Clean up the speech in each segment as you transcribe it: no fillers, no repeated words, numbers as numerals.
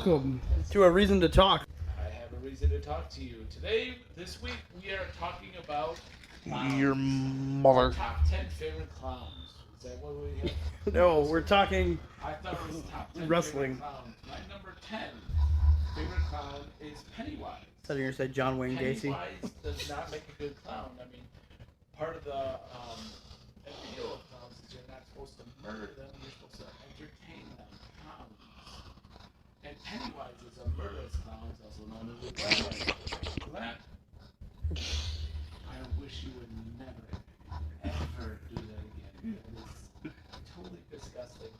welcome to A Reason to Talk. I have a reason to talk to you. This week, we are talking about clowns. Your mother. Top 10 favorite clowns. Is that what we have? No, we're talking I thought it was top 10 wrestling. favorite clowns. My number 10 favorite clown is Pennywise. I thought you were going to say John Wayne Gacy. Pennywise does not make a good clown. I mean, part of the appeal of clowns is you're not supposed to murder them. You're supposed to entertain them. Clowns. And Pennywise is a murderous clown, also known as a Glenn. I wish you would never, ever do that again. It is totally disgusting.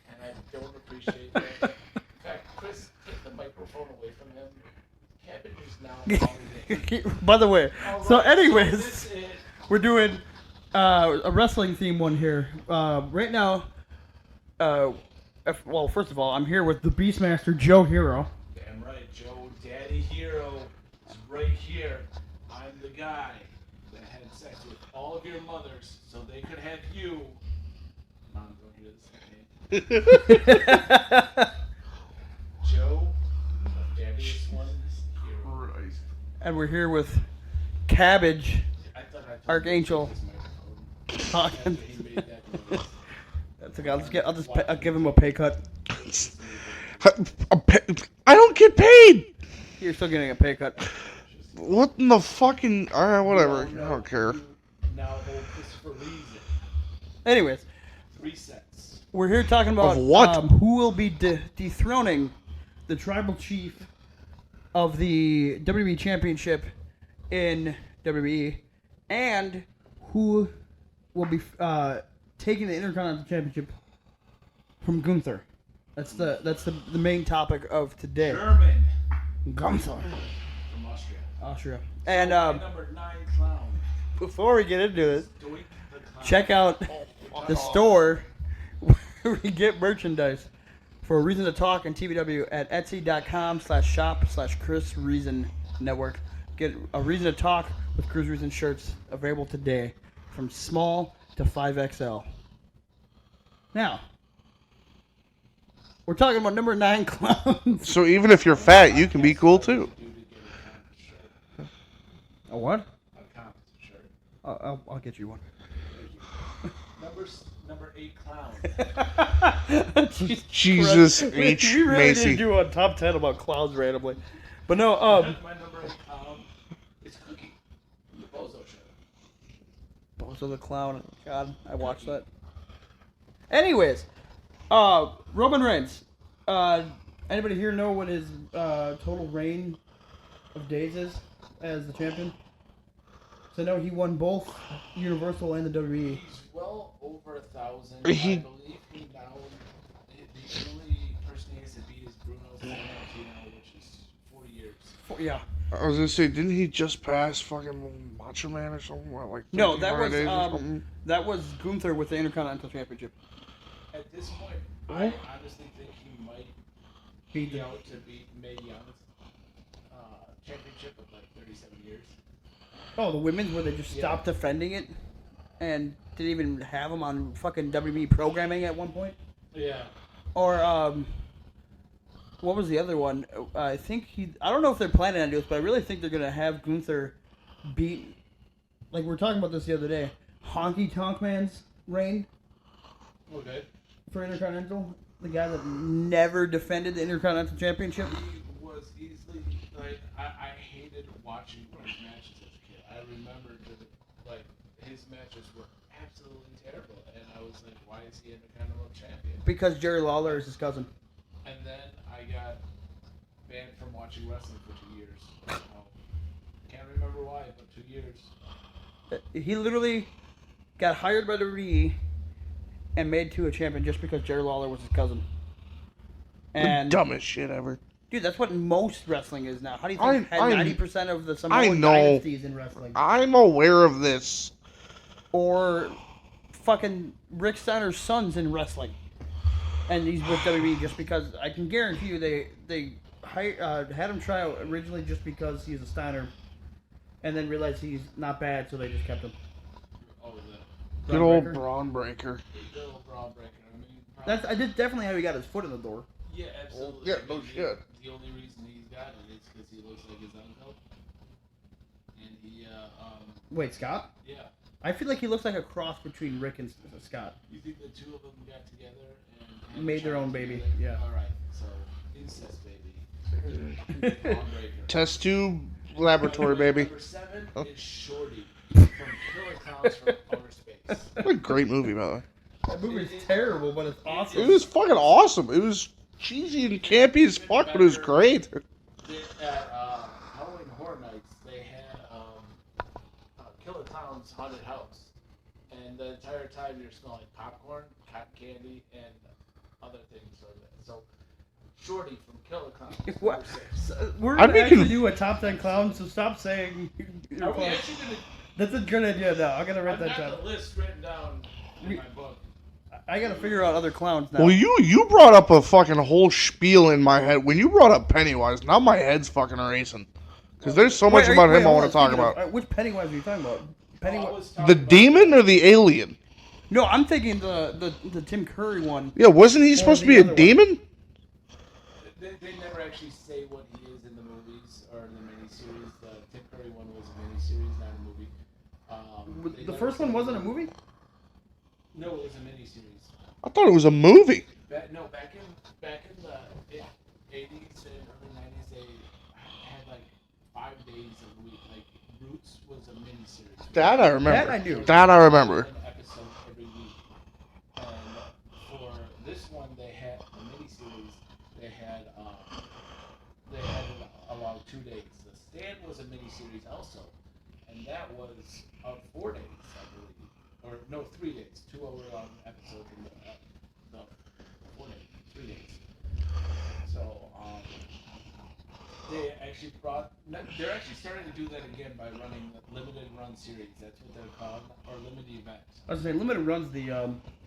And I don't appreciate that. In fact, Chris, take the microphone away from him. Cabbage is now calling By the way, so Alright, anyways, we're doing a wrestling theme one here. Right now, well, first of all, I'm here with the Beastmaster, Joe Hero. Damn right, Joe, Daddy Hero is right here. I'm the guy that had sex with all of your mothers so they could have you. Mom, don't hear this. Joe, the daddiest one is here. Christ. And we're here with Cabbage, I thought I told Archangel. you to take this talking. microphone. He made that noise. That's okay. I'll give him a pay cut. I don't get paid. You're still getting a pay cut. What in the fucking? Alright, whatever. I don't care. Now hold this for reason. Anyways, 3 sets. we're here talking about Of what? Who will be dethroning the tribal chief of the WWE Championship in WWE, and who will be taking the Intercontinental Championship from Gunther. That's the main topic of today. German Gunther. from Austria. Austria. And My number 9 clown. before we get into this, Doink the clown. check out the store where we get merchandise for A Reason to Talk and TBW at etsy.com/shop/Chris Reason Network. Get A Reason to Talk with Chris Reason shirts available today from small to 5XL. Now, we're talking about number 9 clowns. So even if you're fat, you can be cool too. A what? A Compton shirt. I'll get you one. Number 8 clown. Jesus Christ. H. We really Macy. did do a top 10 about clowns randomly. But no, My number 8 clown is Cookie from the Bozo Show. Bozo the Clown. God, I watched that. Anyways, Roman Reigns. Anybody here know what his total reign of days is as the champion? So I know he won both Universal and the WWE. He's well over 1,000. He- I believe he now, the only person he has to beat is Bruno Sammartino, which is 40 years. Yeah. I was gonna say, didn't he just pass fucking Macho Man or something? What, like No, 13 days or something? that was Gunther with the Intercontinental Championship. At this point, I honestly think he might Beat be the- out to beat Mae Young's championship of like 37 years. Oh, the women's where they just stopped defending it and didn't even have them on fucking WWE programming at one point. Yeah. Or what was the other one? I think I don't know if they're planning on doing this, but I really think they're gonna have Gunther beat. Like we were talking about this the other day, Honky Tonk Man's reign Okay. for Intercontinental. The guy that never defended the Intercontinental Championship. He was easily like I hated watching his matches as a kid. I remember that his matches were absolutely terrible, and I was like, why is he Intercontinental champion? Because Jerry Lawler is his cousin. And then I got banned from watching wrestling for 2 years. Can't remember why, but 2 years. He literally got hired by WWE and made to a champion just because Jerry Lawler was his cousin. And The dumbest shit ever. dude, that's what most wrestling is now. How do you think 90% of the I Samoan know. dynasties in wrestling? I'm aware of this. Or fucking Rick Steiner's son's in wrestling. And he's with WWE just because I can guarantee you they had him try out originally just because he's a Steiner, and then realized he's not bad, so they just kept him. Oh, the Good old Braun Breaker. little brawl breaker. I mean, That's definitely how he got his foot in the door. Yeah, absolutely. Yeah, no shit. The only reason he's got it is because he looks like his uncle. And he, Wait, Scott? yeah. I feel like he looks like a cross between Rick and Scott. You think the two of them got together and had a Made their child own baby, together? yeah. Alright, so incest baby. Lawbreaker. Test tube laboratory, baby. Number 7 is Shorty from Killer Clowns from Outer Space. What a great movie, by the way. That movie's terrible, but it's awesome. It was fucking awesome. It was cheesy and campy as fuck, but it was great. At Halloween Horror Nights, they had Killer Clown's haunted house, and the entire time you're smelling popcorn, cotton candy, and other things like that. So, Shorty from Killer Clowns. What? So we're I'd gonna be actually do a top 10 clowns, so stop saying. Are we actually gonna? That's a good idea. Now I'm gonna write I've that got down. the list written down in my book. I gotta figure out other clowns now. Well, you brought up a fucking whole spiel in my head. When you brought up Pennywise, now my head's fucking racing. Because there's so much about him I want to talk about. Which Pennywise are you talking about? Pennywise. The demon or the alien? No, I'm thinking the Tim Curry one. Yeah, wasn't he supposed to be a demon? They never actually say what he is in the movies or in the miniseries. The Tim Curry one was a miniseries, not a movie. The first one wasn't a movie? No, it was a miniseries. I thought it was a movie. Back in the 80s and early 90s, they had like 5 days a week. Like Roots was a miniseries. That I remember. That I do. That I remember. An episode every week. And for this one, they had a miniseries. They had allowed 2 days. The Stand was a miniseries also, and that was 4 days, I believe. Or no, 3 days. 2 hour-long episodes in the 4 days, 3 days. So they actually they're actually starting to do that again by running limited run series. That's what they're called, or limited events. I was saying limited runs the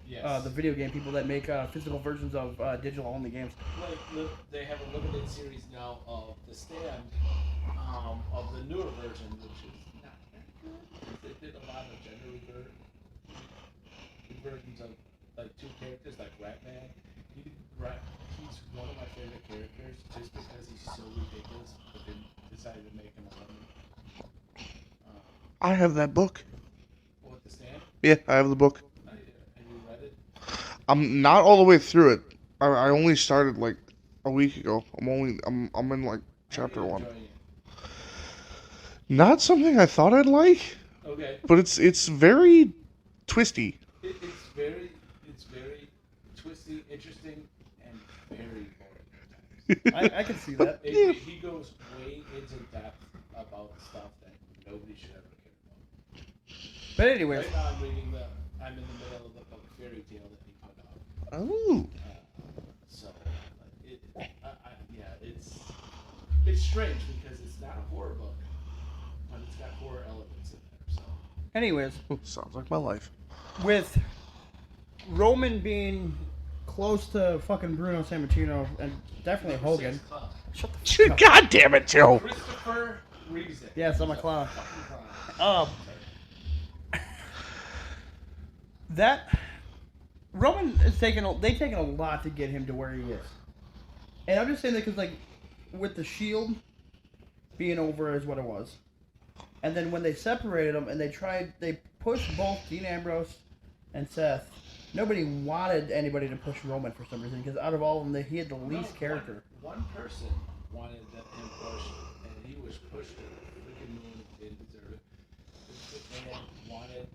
Yes. the video game people that make physical versions of digital only games. Like they have a limited series now of The Stand, of the newer version, which is not very good. They did a lot of gender versions of like 2 characters, like Ratman. He's one of my favorite characters just because he's so ridiculous, but they decided to make him a woman. I have that book. What, The Stand? Yeah, I have the book. Have you read it? I'm not all the way through it. I only started like a week ago. I'm in like chapter 1. Not something I thought I'd like. Okay. But it's very twisty. It's very twisty, interesting, and very boring. I can see that. He goes way into depth about stuff that nobody should ever care about. But anyways, Right now I'm in the middle of the book fairy tale that he put out. Oh. So it's strange because it's not a horror book, but it's got horror elements in there. So anyways, Sounds like my life. with Roman being close to fucking Bruno Sammartino and definitely Hogan. 6 Clown. Shut the fuck up. God damn it, Joe. Christopher Reeves. Yes, I'm a clown. Fucking clown. That Roman is they've taken a lot to get him to where he is, and I'm just saying that because like with the Shield being over is what it was, and then when they separated them and they pushed both Dean Ambrose and Seth. Nobody wanted anybody to push Roman for some reason because out of all of them, he had the least character. One person wanted him pushed, and he was pushed to the freaking moon. Didn't deserve it. And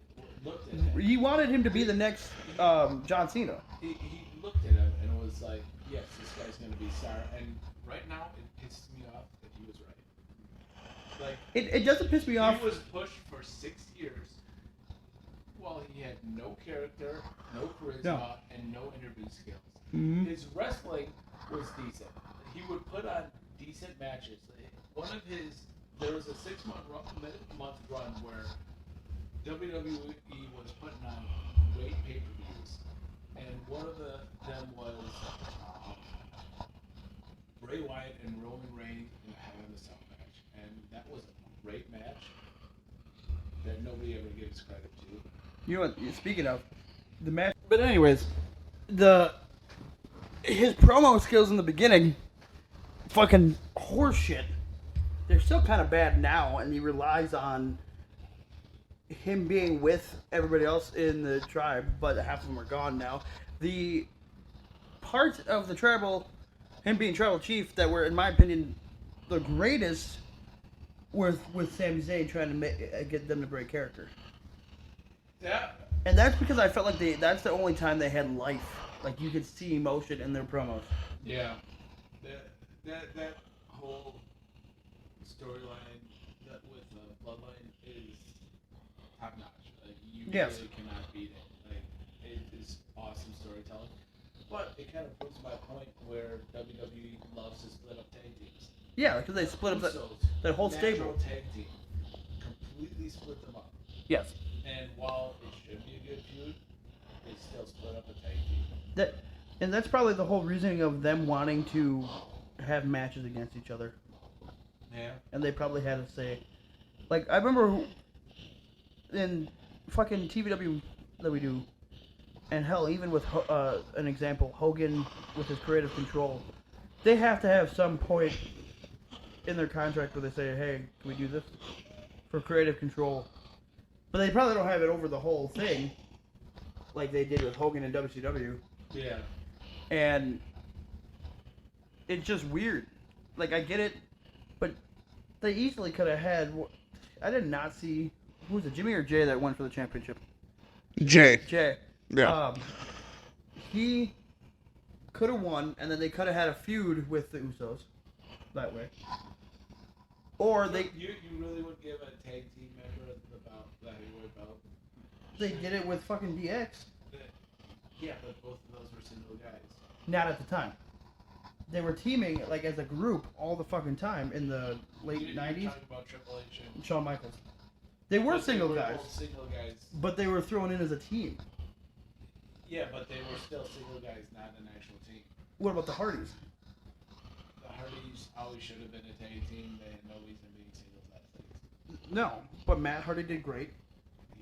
looked at him. He wanted him to be the next John Cena. He looked at him and was like, "Yes, this guy's going to be star." And right now, it pisses me off that he was right. Like It doesn't piss me off. he was pushed for 6 years. Well, he had no character, no charisma, and no interview skills. Mhm. His wrestling was decent. He would put on decent matches. There was a 6-month run where WWE was putting on great pay-per-views, and one of them was Bray Wyatt and Roman Reigns in a Hell in a Cell match, and that was a great match that nobody ever gives credit to. You know what? Speaking of the match, but anyways, the his promo skills in the beginning, fucking horseshit. They're still kind of bad now, and he relies on him being with everybody else in the tribe, but half of them are gone now. The parts of the tribal, him being tribal chief, that were, in my opinion, the greatest, was with Sami Zayn trying to get them to break character. Yeah. And that's because I felt like that's the only time they had life. Like, you could see emotion in their promos. Yeah. That whole storyline with the Bloodline is top notch. Like, you really cannot beat it. Like, it is awesome storytelling. But it kind of proves my point where WWE loves to split up tag teams. Yeah, because they split up that whole stable. Tag team completely split them up. Yes. And while it should be a good feud, they still split up a tag team. And that's probably the whole reasoning of them wanting to have matches against each other. Yeah. And they probably had to say, like, I remember in fucking TVW that we do, and hell, even with an example, Hogan with his creative control, they have to have some point in their contract where they say, hey, can we do this for creative control? But they probably don't have it over the whole thing, like they did with Hogan and WCW. Yeah. And it's just weird. Like, I get it, but they easily could have had. I did not see. Who was it, Jimmy or Jay, that went for the championship? Jay. Yeah. He could have won, and then they could have had a feud with the Usos that way. Or they. You really would give a tag team member the belt, the heavyweight belt? They did it with fucking DX. Yeah, but both of those were single guys. Not at the time. They were teaming, like, as a group all the fucking time in the late 90s. Talking about Triple H and Shawn Michaels. They were single guys. Both single guys. But they were thrown in as a team. Yeah, but they were still single guys, not an actual team. What about the Hardys? The Hardys always should have been a tag team. They had no reason being singles athletes. No, but Matt Hardy did great.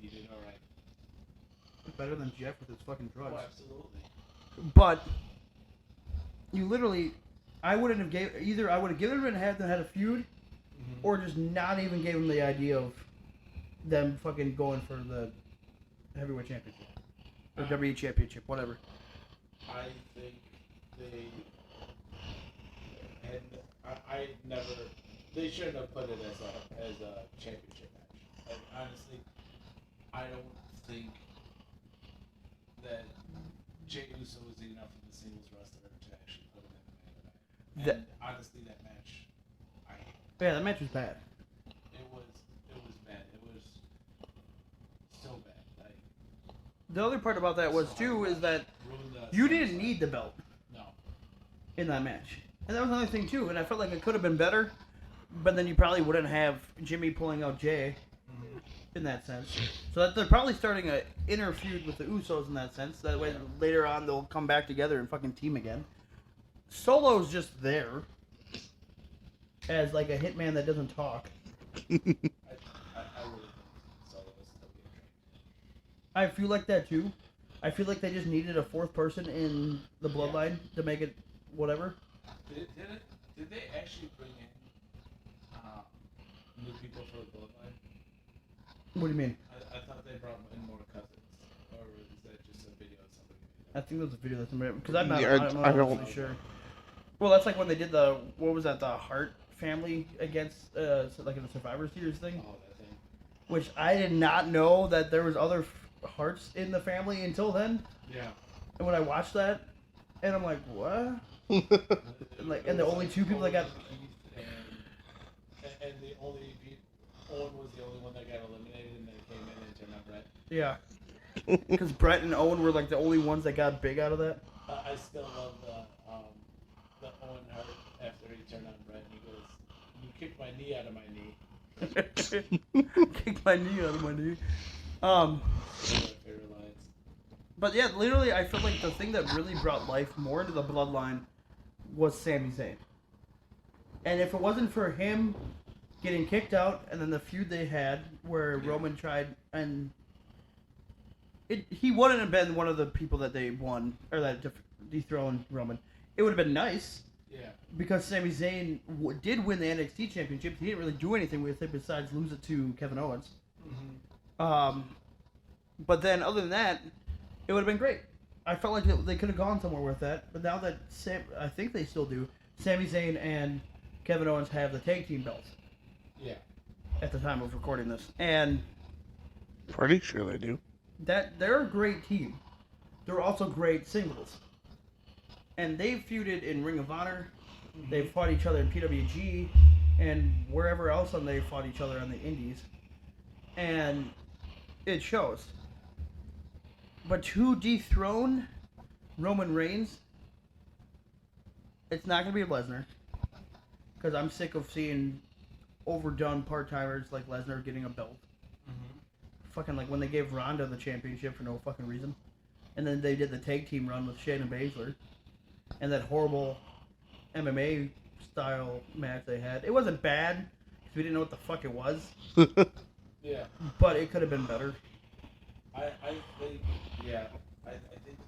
He did alright. Better than Jeff with his fucking drugs. Oh, absolutely. But you literally, I would have given him and had them had a feud, or just not even gave him the idea of them fucking going for the heavyweight championship or WWE championship, whatever. I think they had. I never. They shouldn't have put it as a championship match. Like, honestly, I don't think that Jey Uso was enough of a singles wrestler to actually put him in the main event. And honestly, that match, I hate. Yeah, that match was bad. It was bad. It was so bad. Like, the other part about that was too is that you didn't need the belt. No. In that match, and that was another thing too. And I felt like it could have been better, but then you probably wouldn't have Jimmy pulling out Jay. In that sense. So that they're probably starting an inner feud with the Usos in that sense. That way later on they'll come back together and fucking team again. Solo's just there as like a hitman that doesn't talk. I really think Solo was still getting trained. I feel like that too. I feel like they just needed a fourth person in the bloodline to make it whatever. Did they actually bring in new people for the bloodline? What do you mean? I thought they brought in more cousins, or is that just a video of somebody? I think there's a video that's made because I'm not. Yeah, I'm not really sure. Well, that's like when they did the the Hart family against like in the Survivor Series thing. Oh, that thing. Which I did not know that there was other Harts in the family until then. Yeah. And when I watched that, and I'm like, what? and the only two people that got. And the only Owen was the only one that got eliminated, and then came in and turned on Brett. Yeah. Because Brett and Owen were like the only ones that got big out of that. I still love the Owen Hart after he turned on Brett, and he goes, "You kicked my knee out of my knee." Kicked my knee out of my knee. One of my favorite lines. But yeah, literally, I feel like the thing that really brought life more into the bloodline was Sami Zayn. And if it wasn't for him getting kicked out, and then the feud they had where Roman tried, and he wouldn't have been one of the people that they won, or that dethroned Roman. it would have been nice. Yeah. Because Sami Zayn did win the NXT Championship. He didn't really do anything with it besides lose it to Kevin Owens. Mm-hmm. But then, other than that, it would have been great. I felt like they could have gone somewhere with that. But now that I think they still do, Sami Zayn and Kevin Owens have the tag team belts. Yeah. At the time of recording this, and Pretty sure they do. They're a great team. They're also great singles. And they've feuded in Ring of Honor. Mm-hmm. They've fought each other in PWG and wherever else they've fought each other on the indies. And it shows. But to dethrone Roman Reigns, it's not going to be Lesnar. Because I'm sick of seeing overdone part-timers like Lesnar getting a belt. Fucking like when they gave Ronda the championship for no fucking reason. And then they did the tag team run with Shayna Baszler. And that horrible MMA style match they had. It wasn't bad, because we didn't know what the fuck it was. Yeah. But it could have been better. I think, yeah. I think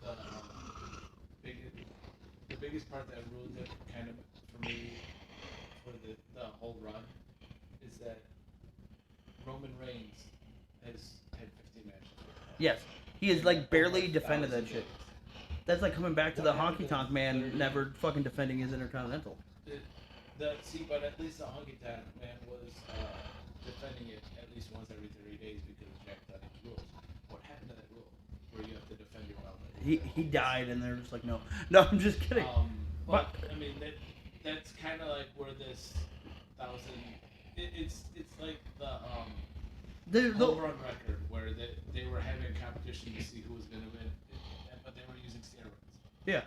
the biggest part that ruined it kind of for me for the whole run is that Roman Reigns has had 15 matches. Yes. He has like barely defended that shit. That's like coming back to the honky tonk man never fucking defending his Intercontinental. But at least the honky tonk man was defending it at least once every 30 days because of Jack Tunney's rules. What happened to that rule where you have to defend your belt? He died and they're just like, no. No, I'm just kidding. But I mean, that's kind of like where this it's like the home run record where they were having a competition to see who was going to win, but they were using steroids. Yeah.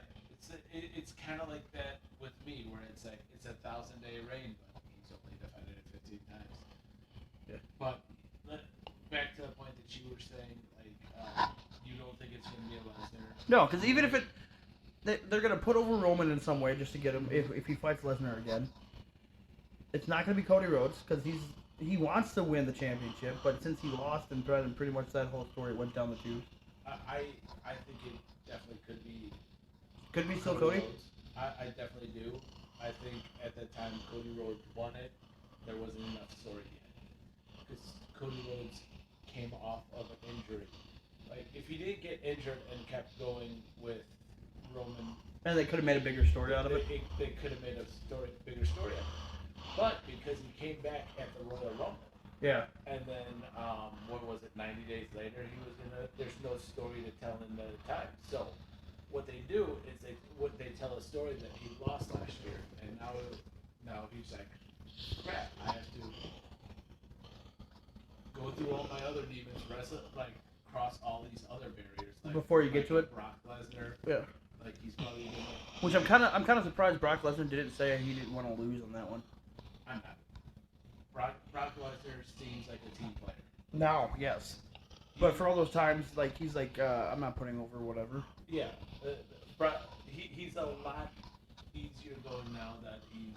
It's kind of like that with me, where it's like it's a 1,000-day reign, but he's only defended it 15 times. Yeah. But back to the point that you were saying, like you don't think it's going to be a Lesnar. No, because even if they're going to put over Roman in some way just to get him if he fights Lesnar again. It's not going to be Cody Rhodes because he wants to win the championship, but since he lost and pretty much that whole story went down the tubes. I think it definitely could be. Could be still Cody? Rhodes. I definitely do. I think at that time Cody Rhodes won it. There wasn't enough story yet. Because Cody Rhodes came off of an injury. Like, if he didn't get injured and kept going with Roman... And they could have made a bigger story out of it. They could have made a bigger story out of it. But because he came back at the Royal Rumble. Yeah. And then, what was it, 90 days later, there's no story to tell in the time. So... what they do is they tell a story that he lost last year, and now he's like, crap, I have to go through all my other demons, wrestle, like cross all these other barriers. Like, before you get to it. Brock Lesnar. Yeah. Like he's probably gonna. Which I'm kind of surprised Brock Lesnar didn't say he didn't want to lose on that one. I'm not. Brock Lesnar seems like a team player. No. Yes. But for all those times, like he's like, I'm not putting over whatever. Yeah, he's a lot easier going now that he's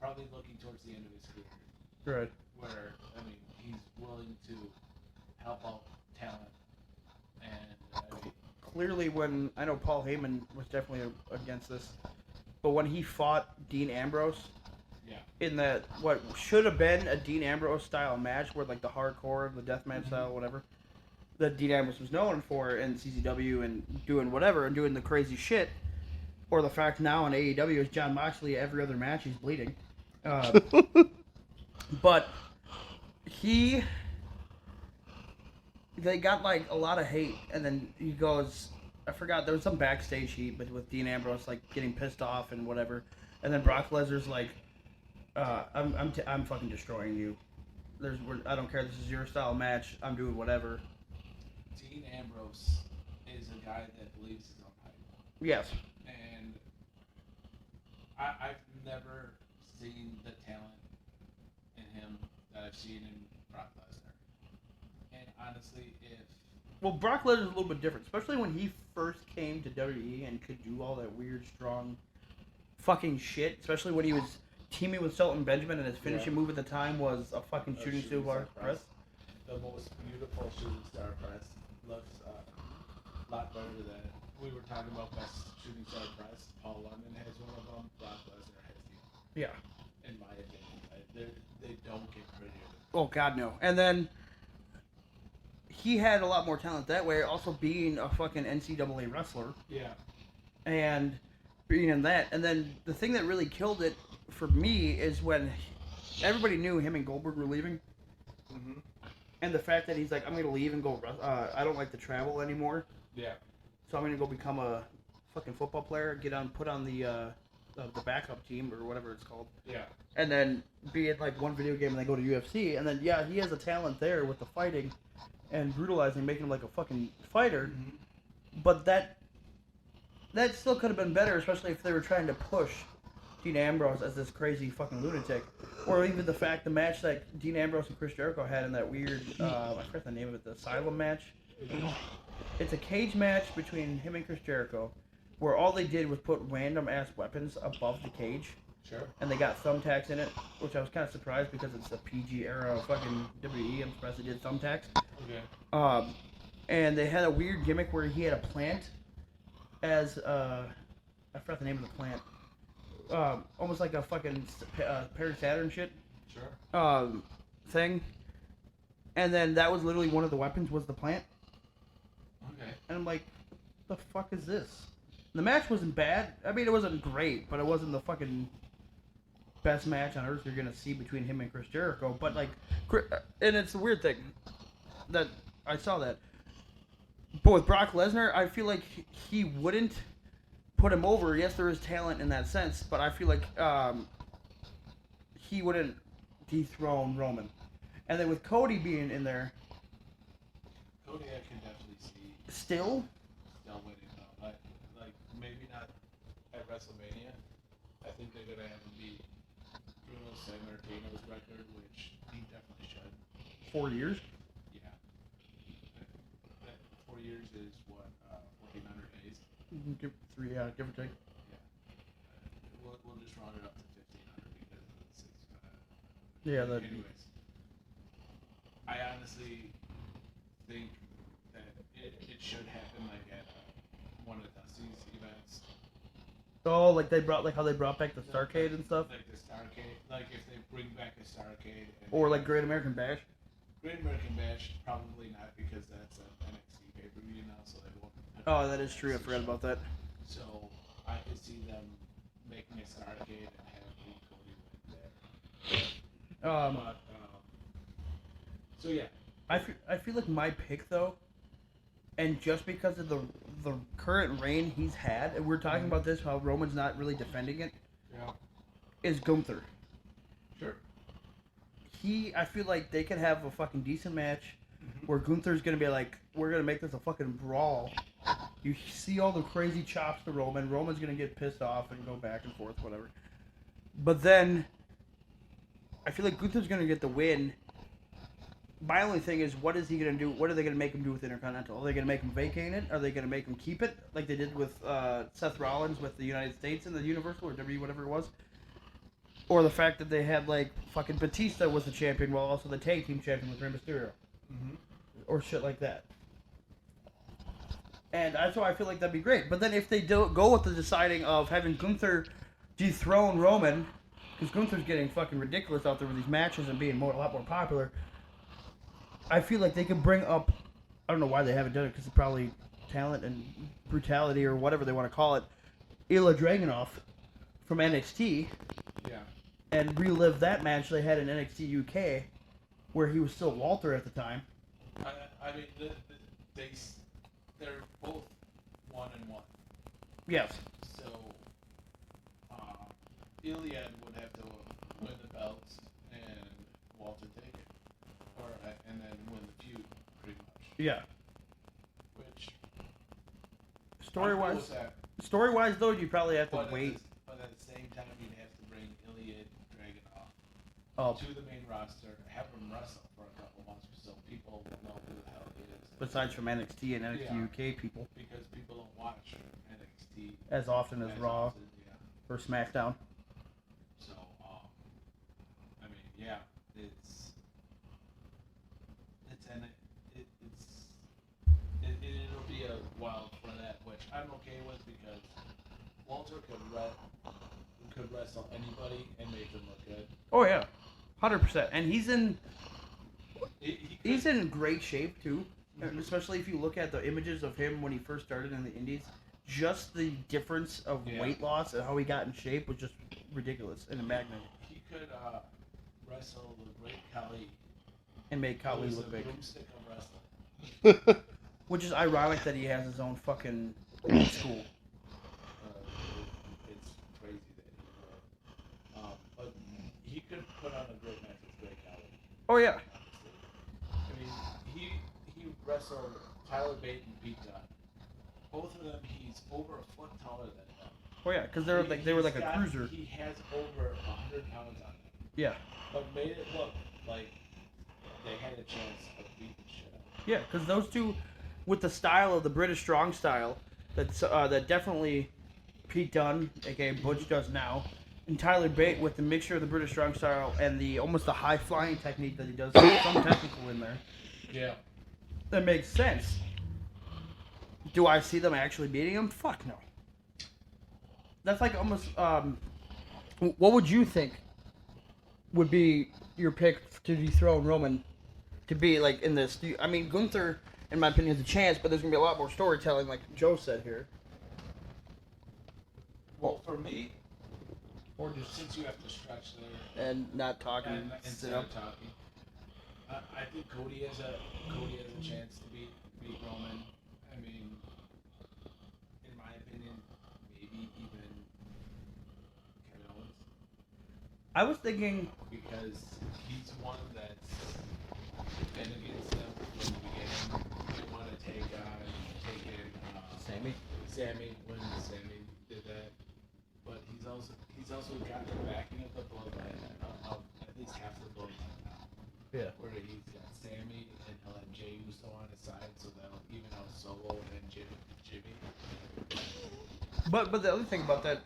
probably looking towards the end of his career. Right. Where, I mean, he's willing to help out talent. And, clearly when, I know Paul Heyman was definitely against this, but when he fought Dean Ambrose, yeah, in that, what should have been a Dean Ambrose style match, where like the hardcore, the deathmatch style, whatever, that Dean Ambrose was known for in CZW and doing whatever and doing the crazy shit, or the fact now in AEW is Jon Moxley every other match he's bleeding, but they got like a lot of hate, and then he goes, I forgot, there was some backstage heat with Dean Ambrose like getting pissed off and whatever, and then Brock Lesnar's like, I'm fucking destroying you. I don't care. This is your style match. I'm doing whatever. Dean Ambrose is a guy that believes his own hype. Yes. And I've never seen the talent in him that I've seen in Brock Lesnar. And honestly, well, Brock Lesnar's a little bit different, especially when he first came to WWE and could do all that weird, strong, fucking shit. Especially when he was teaming with Shelton Benjamin, and his finishing move at the time was a fucking shooting star press. The most beautiful shooting star press. Looks a lot better than we were talking about best shooting star press, Paul London has one of them. Brock Lesnar has the other. Yeah. In my opinion, they don't get prettier. Oh God, no. And then he had a lot more talent that way. Also being a fucking NCAA wrestler. Yeah. And being in that, and then the thing that really killed it for me is when everybody knew him and Goldberg were leaving. Mm-hmm. And the fact that he's like, I'm going to leave and go, I don't like to travel anymore. Yeah. So I'm going to go become a fucking football player, put on the backup team or whatever it's called. Yeah. And then be in like one video game and then go to UFC. And then, yeah, he has a talent there with the fighting and brutalizing, making him like a fucking fighter. Mm-hmm. But that still could have been better, especially if they were trying to push Dean Ambrose as this crazy fucking lunatic. Or even the match that Dean Ambrose and Chris Jericho had in that weird, I forgot the name of it, the Asylum match. It's a cage match between him and Chris Jericho, where all they did was put random ass weapons above the cage. Sure. And they got thumbtacks in it, which I was kind of surprised because it's the PG era of fucking WWE. I'm surprised they did thumbtacks. Okay. And they had a weird gimmick where he had a plant as, I forgot the name of the plant. Almost like a fucking Perry Saturn shit. Sure. Thing. And then that was literally one of the weapons was the plant. Okay. And I'm like, the fuck is this? The match wasn't bad. I mean, it wasn't great, but it wasn't the fucking best match on earth you're gonna see between him and Chris Jericho. But like, and it's the weird thing that I saw that. But with Brock Lesnar, I feel like he wouldn't put him over. Yes, there is talent in that sense, but I feel like he wouldn't dethrone Roman. And then with Cody being in there, Cody, I can definitely see still winning though. Like maybe not at WrestleMania. I think they're gonna have him beat Bruno Sammartino's record, which he definitely should. 4 years. Yeah. 4 years is what 1,400 days. Give or take. Yeah. We'll just round it up to 1,500 because of the 6. Yeah. Anyways, I honestly think that it should happen like at one of Dusty's events. Oh, like how they brought back the Starcade and stuff. Like the Starcade, like if they bring back a Starcade. Or like Great American Bash. Great American Bash, probably not because that's an NXT pay-per-view now, so they won't. Oh, that is true. I forgot about that. So I could see them making a Starcade and having Cody win there. So yeah. I feel like my pick though, and just because of the current reign he's had, and we're talking about this how Roman's not really defending it, Yeah. is Gunther. Sure. I feel like they could have a fucking decent match where Gunther's gonna be like, we're gonna make this a fucking brawl. You see all the crazy chops to Roman. Roman's gonna get pissed off and go back and forth, whatever. But then I feel like Gunther's gonna get the win. My only thing is, what is he gonna do? What are they gonna make him do with Intercontinental? Are they gonna make him vacate it? Are they gonna make him keep it, like they did with Seth Rollins with the United States and the Universal or W, whatever it was? Or the fact that they had like fucking Batista was the champion while also the tag team champion with Rey Mysterio, or shit like that. And that's why I feel like that'd be great. But then if they do go with the deciding of having Gunther dethrone Roman, because Gunther's getting fucking ridiculous out there with these matches and being a lot more popular, I feel like they could bring up, I don't know why they haven't done it, because it's probably talent and brutality or whatever they want to call it, Ilya Dragunov from NXT, Yeah. and relive that match they had in NXT UK, where he was still Walter at the time. I mean, they're both 1-1. Yes. So, Iliad would have to win the belts and Walter take it, and then win the feud, pretty much. Yeah. Which Story-wise, though, you probably have to wait. But at the same time, you'd have to bring Iliad Oh, to the main roster, have him wrestle for a couple months so people know who the hell he is. besides from NXT and NXT UK people, Because people don't watch NXT as often as Raw often, yeah. or SmackDown. So, I mean, yeah, it'll be a while for that when which I'm okay with because Walter could wrestle anybody and make them look good. Oh yeah, 100%. And he's in He in great shape too. Especially if you look at the images of him when he first started in the Indies. Just the difference of weight loss and how he got in shape was just ridiculous and immaculate. He could wrestle the great Khali. And make Khali look big. Broomstick of wrestling. Which is ironic that he has his own fucking school. It's crazy that he would. But he could put on a great match with great Khali. Oh yeah. I mean, he wrestled Tyler Bate and Pete Dunne. Both of them, he's over a foot taller than them. Oh yeah, because they were like a cruiser. He has over 100 pounds on him. Yeah. But made it look like they had a chance of beating shit out. Yeah, because those two, with the style of the British strong style, that definitely Pete Dunne, aka Butch, does now, and Tyler Bate with the mixture of the British strong style and the almost the high flying technique that he does, some technical in there. Yeah. That makes sense. Do I see them actually beating him? Fuck no. That's like almost. What would you think would be your pick to dethrone Roman to be like in this? I mean, Gunther, in my opinion, has a chance, but there's gonna be a lot more storytelling, like Joe said here. Well, for me, Or just since you have to stretch there and not talking, and sit instead up. of talking, I think Cody has a chance to beat Roman. I mean, in my opinion, maybe even Kevin Owens. I was thinking Because he's one that's been against them from the beginning. They want to take in Sammy when Sammy did that. But he's also got the backing of the bloodline of at least half the bloodline now. Yeah. Where he's got Sammy and he'll have Jey Uso on his side, so that'll even out Solo and Jimmy. But the other thing about that,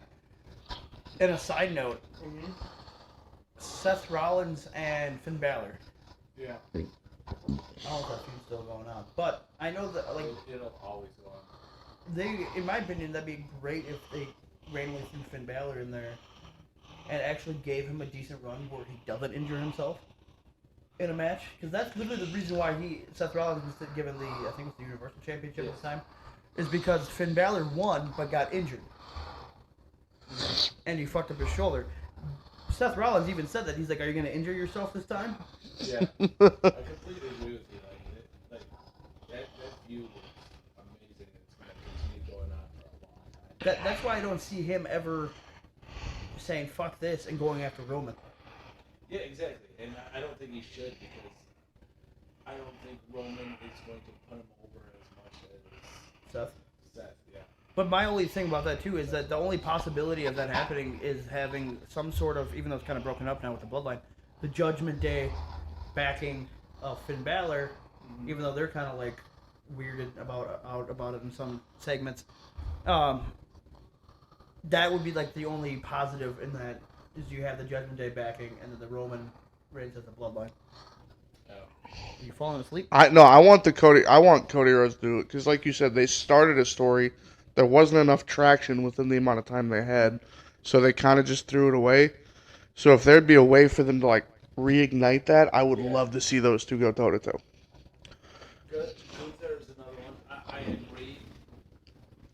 and a side note, Seth Rollins and Finn Balor. Yeah. I don't know if that feud's still going on, but I know that like It'll always go on. they, in my opinion, that'd be great if they randomly threw Finn Balor in there and actually gave him a decent run where he doesn't injure himself in a match, because that's literally the reason why Seth Rollins was given the, I think it was the Universal Championship at the time, is because Finn Balor won but got injured and he fucked up his shoulder. Seth Rollins even said that. He's like, "Are you going to injure yourself this time?" Yeah, I completely agree with you. Like that feud was amazing. It's going to continue going on for a long time. That's why I don't see him ever saying "fuck this" and going after Roman. Yeah, exactly. And I don't think he should, because I don't think Roman is going to put him over as much as Seth. Yeah. But my only thing about that too is that the only possibility of that happening is having some sort of, even though it's kind of broken up now with the Bloodline, the Judgment Day backing of Finn Balor, even though they're kind of like weirded about it in some segments. That would be like the only positive in that, is you have the Judgment Day backing and then the Roman Reigns as the Bloodline. Oh. Are you falling asleep? I want Cody Rhodes to do it, because like you said, they started a story. There wasn't enough traction within the amount of time they had, so they kind of just threw it away. So if there'd be a way for them to like reignite that, I would love to see those two go toe to toe. Gunther is another one. I agree.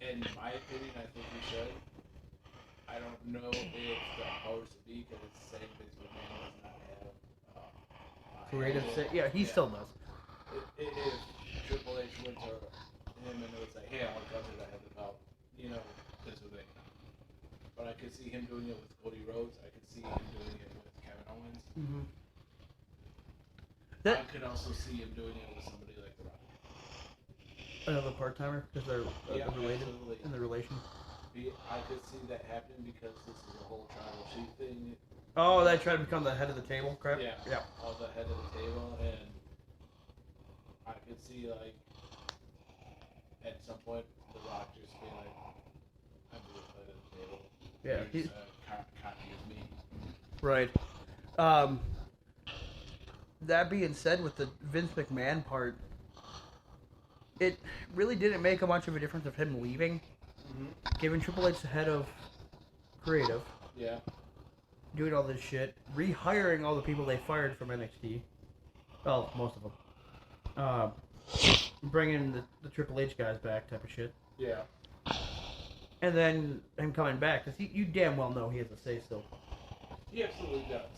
In my opinion, I think we should. I don't know if the powers to be, because it's the same Vince McMahon does not have Creative say, yeah, he still does. If Triple H went to him and it was like, hey, I want Gunther to have the belt, this would be. But I could see him doing it with Cody Rhodes. I could see him doing it with Kevin Owens. Mm-hmm. I could also see him doing it with somebody like The Rock. Another part-timer, because they're related absolutely. in the relation. I could see that happening because this is a whole tribal chief thing. Oh, they try to become the head of the table, correct? Yeah. All the head of the table, and I could see like at some point The Rock just being like, "I'm the head of the table." Yeah, He's copy of me. Right. That being said, with the Vince McMahon part, it really didn't make a much of a difference of him leaving. Giving Triple H the head of creative. Yeah. Doing all this shit. Rehiring all the people they fired from NXT. Well, most of them. Bringing the Triple H guys back type of shit. Yeah. And then him coming back. Because you damn well know he has a say still. He absolutely does.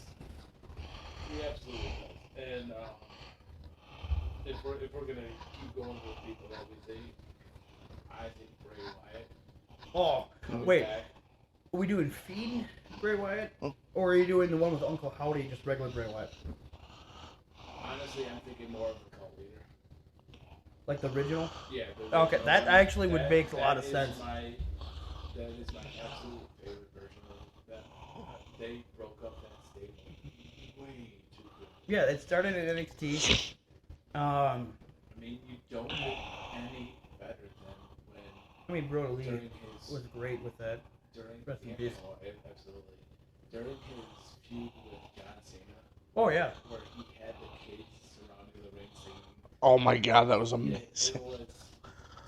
He absolutely does. And if we're going to keep going with people that we think, I think Bray Wyatt. Oh, wait. Are we doing Fiend Bray Wyatt? Or are you doing the one with Uncle Howdy, just regular Bray Wyatt? Honestly, I'm thinking more of the cult leader. Like the original? Yeah. Okay, that actually would make a lot of sense. That is my absolute favorite version of that. They broke up that stable way too quick. Yeah, it started at NXT. I mean, you don't get any better than when. I mean, Brodie Lee during his, was great with that. During Rest in peace. Absolutely. During his feud with John Cena. Oh yeah. Where he had the kids surrounding the ring singing. Oh my god, that was amazing. It was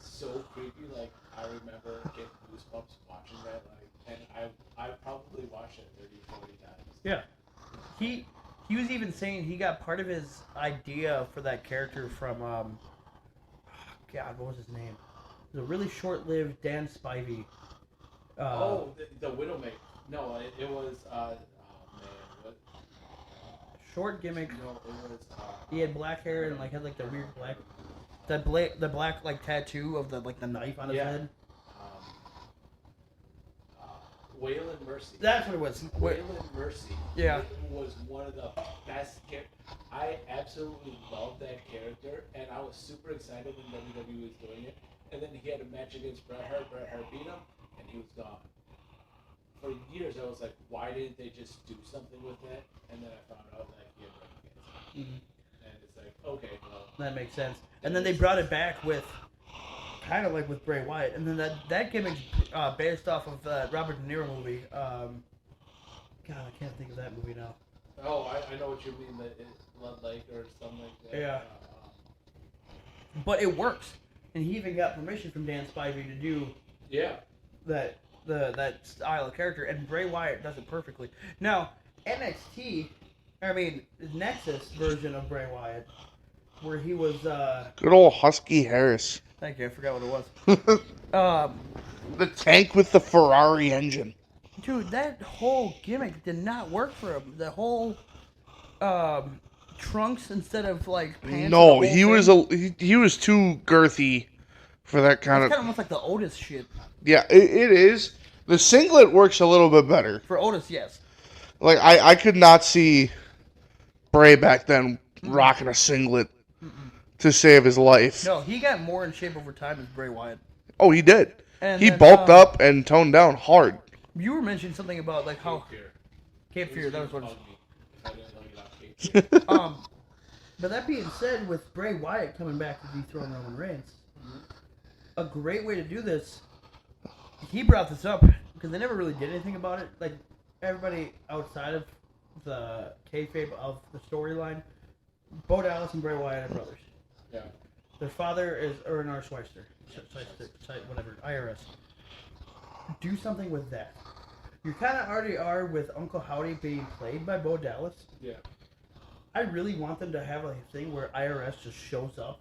so creepy. Like, I remember getting goosebumps watching that. Like, and I probably watched it 30, 40 times. Yeah. He was even saying he got part of his idea for that character from God, what was his name? It was a really short-lived Dan Spivey. The Widowmaker. No, it was oh man, what? Short gimmick. No, it was. He had black hair and had the weird black, the black tattoo of the knife on his head. Waylon Mercy. That's what it was. Waylon Mercy. Yeah. Was one of the best characters. I absolutely loved that character, and I was super excited when WWE was doing it. And then he had a match against Bret Hart. Bret Hart beat him, and he was gone. For years, I was like, why didn't they just do something with that? And then I found out that he had brain cancer. Mm-hmm. And it's like, okay, well. That makes sense. And then they brought it back with, kind of like with Bray Wyatt. And then that gimmick's based off of the Robert De Niro movie. God, I can't think of that movie now. Oh, I know what you mean. Blood Lake or something like that. Yeah. But it works. And he even got permission from Dan Spivey to do that style of character, and Bray Wyatt does it perfectly. Now, NXT, Nexus version of Bray Wyatt, where he was good old Husky Harris. Thank you, I forgot what it was. The tank with the Ferrari engine. Dude, that whole gimmick did not work for him. The whole trunks instead of pants. No, he was too girthy for that kind of. It's kind of almost like the Otis shit. Yeah, it is. The singlet works a little bit better. For Otis, yes. I could not see Bray back then rocking a singlet to save his life. No, he got more in shape over time as Bray Wyatt. Oh, he did. And he then, bulked up and toned down hard. You were mentioning something about how Cape Fear. That was what. But that being said, with Bray Wyatt coming back to dethrone Roman Reigns, a great way to do this. He brought this up because they never really did anything about it. Like everybody outside of the kayfabe of the storyline, Bo Dallas and Bray Wyatt are brothers. Yeah. Their father is Ernst Schweitzer, whatever, IRS. Do something with that. You kind of already are with Uncle Howdy being played by Bo Dallas. Yeah. I really want them to have a thing where IRS just shows up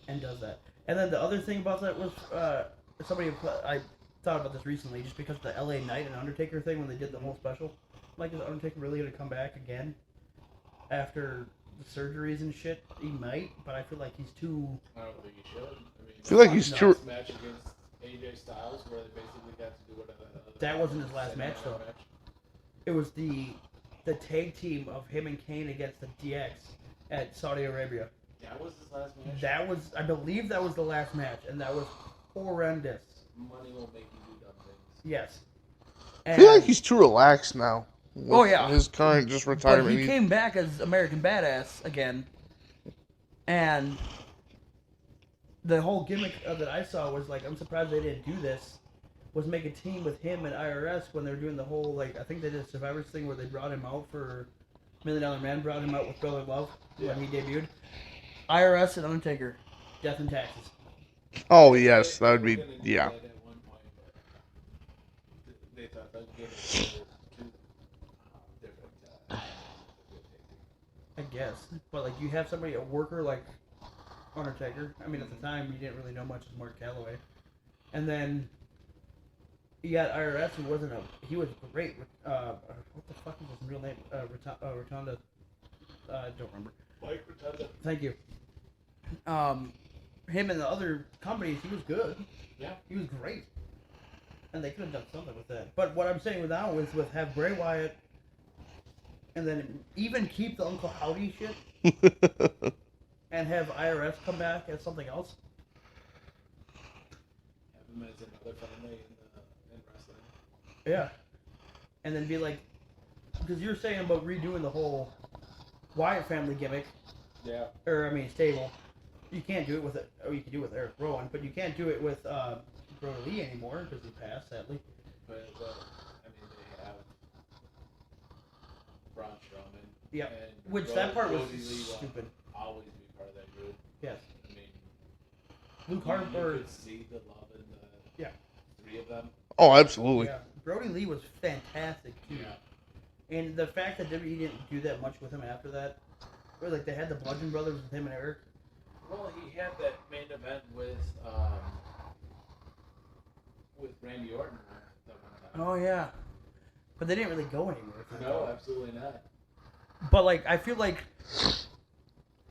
and does that. And then the other thing about that was I thought about this recently, just because the LA Knight and Undertaker thing when they did the whole special. Like, is Undertaker really going to come back again after the surgeries and shit? He might, but I feel like he's too. I don't think he should. I feel like he's too. Match against AJ Styles, where they basically got to do whatever. That wasn't his last match, though. It was the tag team of him and Kane against the DX at Saudi Arabia. That was his last match? I believe that was the last match, and that was horrendous. Money will make you do dumb things. Yes. I feel like he's too relaxed now. His current just retirement. But he came back as American Badass again, and the whole gimmick that I saw was I'm surprised they didn't do this. Was make a team with him and IRS when they were doing the whole I think they did a Survivors thing where they brought him out for $1 Million Man, brought him out with Brother Love when he debuted. IRS and Undertaker Death and taxes. Oh yes, that would They be were gonna do yeah. that at one point, but they thought they'd give it to two different. I guess, but like you have somebody, a worker like Undertaker. I mean, at the time you didn't really know much as Mark Calloway, and then you got IRS, who wasn't a. He was great. What the fuck is his real name? Rotunda. I don't remember. Mike Rotunda. Thank you. Him and the other companies, he was good. Yeah. He was great. And they could have done something with that. But what I'm saying with now is with have Bray Wyatt, and then even keep the Uncle Howdy shit, and have IRS come back as something else. Have him as another family in wrestling. Yeah. And then be like, because you're saying about redoing the whole Wyatt family gimmick, Yeah. or I mean stable. You can't do it with it. Oh, you can do it with Eric Rowan, but you can't do it with Brody Lee anymore because he passed, sadly. But I mean, they have Braun Strowman. Yeah. And Which that part was Brody Lee will stupid. always be part of that group. Yes. I mean, Luke you Harper. could see the love in the Yeah. three of them. Oh, absolutely. Yeah. Brody Lee was fantastic too. Yeah. And the fact that WWE didn't do that much with him after that, or like they had the Bludgeon Brothers with him and Eric. Well, he had that main event with Randy Orton that one time. Oh yeah. But they didn't really go anywhere. with that. No, absolutely not. But like I feel like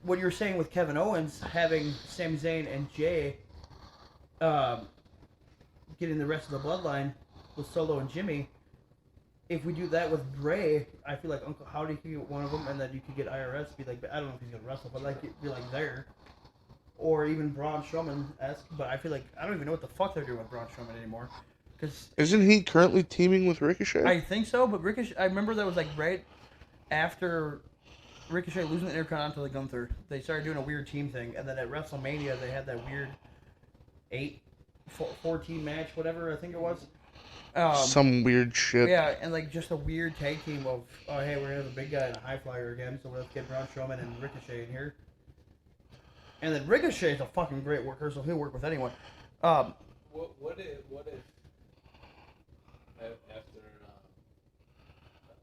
what you're saying with Kevin Owens having Sami Zayn and Jay getting the rest of the bloodline with Solo and Jimmy. If we do that with Bray, I feel like Uncle Howdy could get one of them, and then you could get IRS. Be like, I don't know if he's gonna wrestle, but like be like there, or even Braun Strowman-esque. But I feel like I don't even know what the fuck they're doing with Braun Strowman anymore, because Isn't he currently teaming with Ricochet? I think so. But Ricochet, I remember that was like right after Ricochet losing the Intercontinental to Gunther. They started doing a weird team thing, and then at WrestleMania they had that weird 14 match, whatever I think it was. Some weird shit. Yeah, and like just a weird tag team of, oh hey, we're gonna have a big guy and a high flyer again, so let's get Braun Strowman and Ricochet in here. And then Ricochet is a fucking great worker, so he'll work with anyone. What if after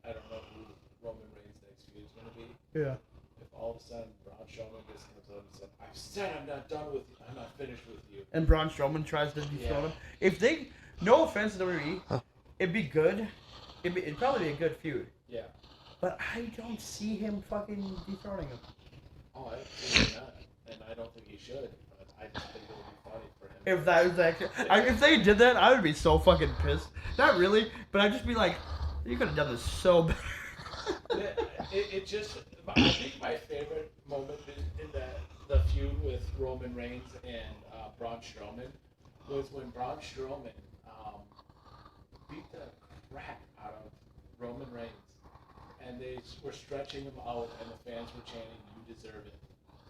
I don't know who Roman Reigns' next feud is gonna be. Yeah. If all of a sudden Braun Strowman just comes up and said, "I said I'm not done with you. I'm not finished with you." And Braun Strowman tries to dethrone him. If they, no offense to WWE, it'd be good. It'd probably be a good feud. Yeah. But I don't see him fucking dethroning him. Oh, absolutely not. And I don't think he should. But I just think it would be funny for him. If that was actually, if they did that, I would be so fucking pissed. Not really, but I'd just be like, you could have done this so bad. It just, I think my favorite moment in the feud with Roman Reigns and Braun Strowman was when Braun Strowman beat the crap out of Roman Reigns, and they were stretching him out, and the fans were chanting, "You deserve it."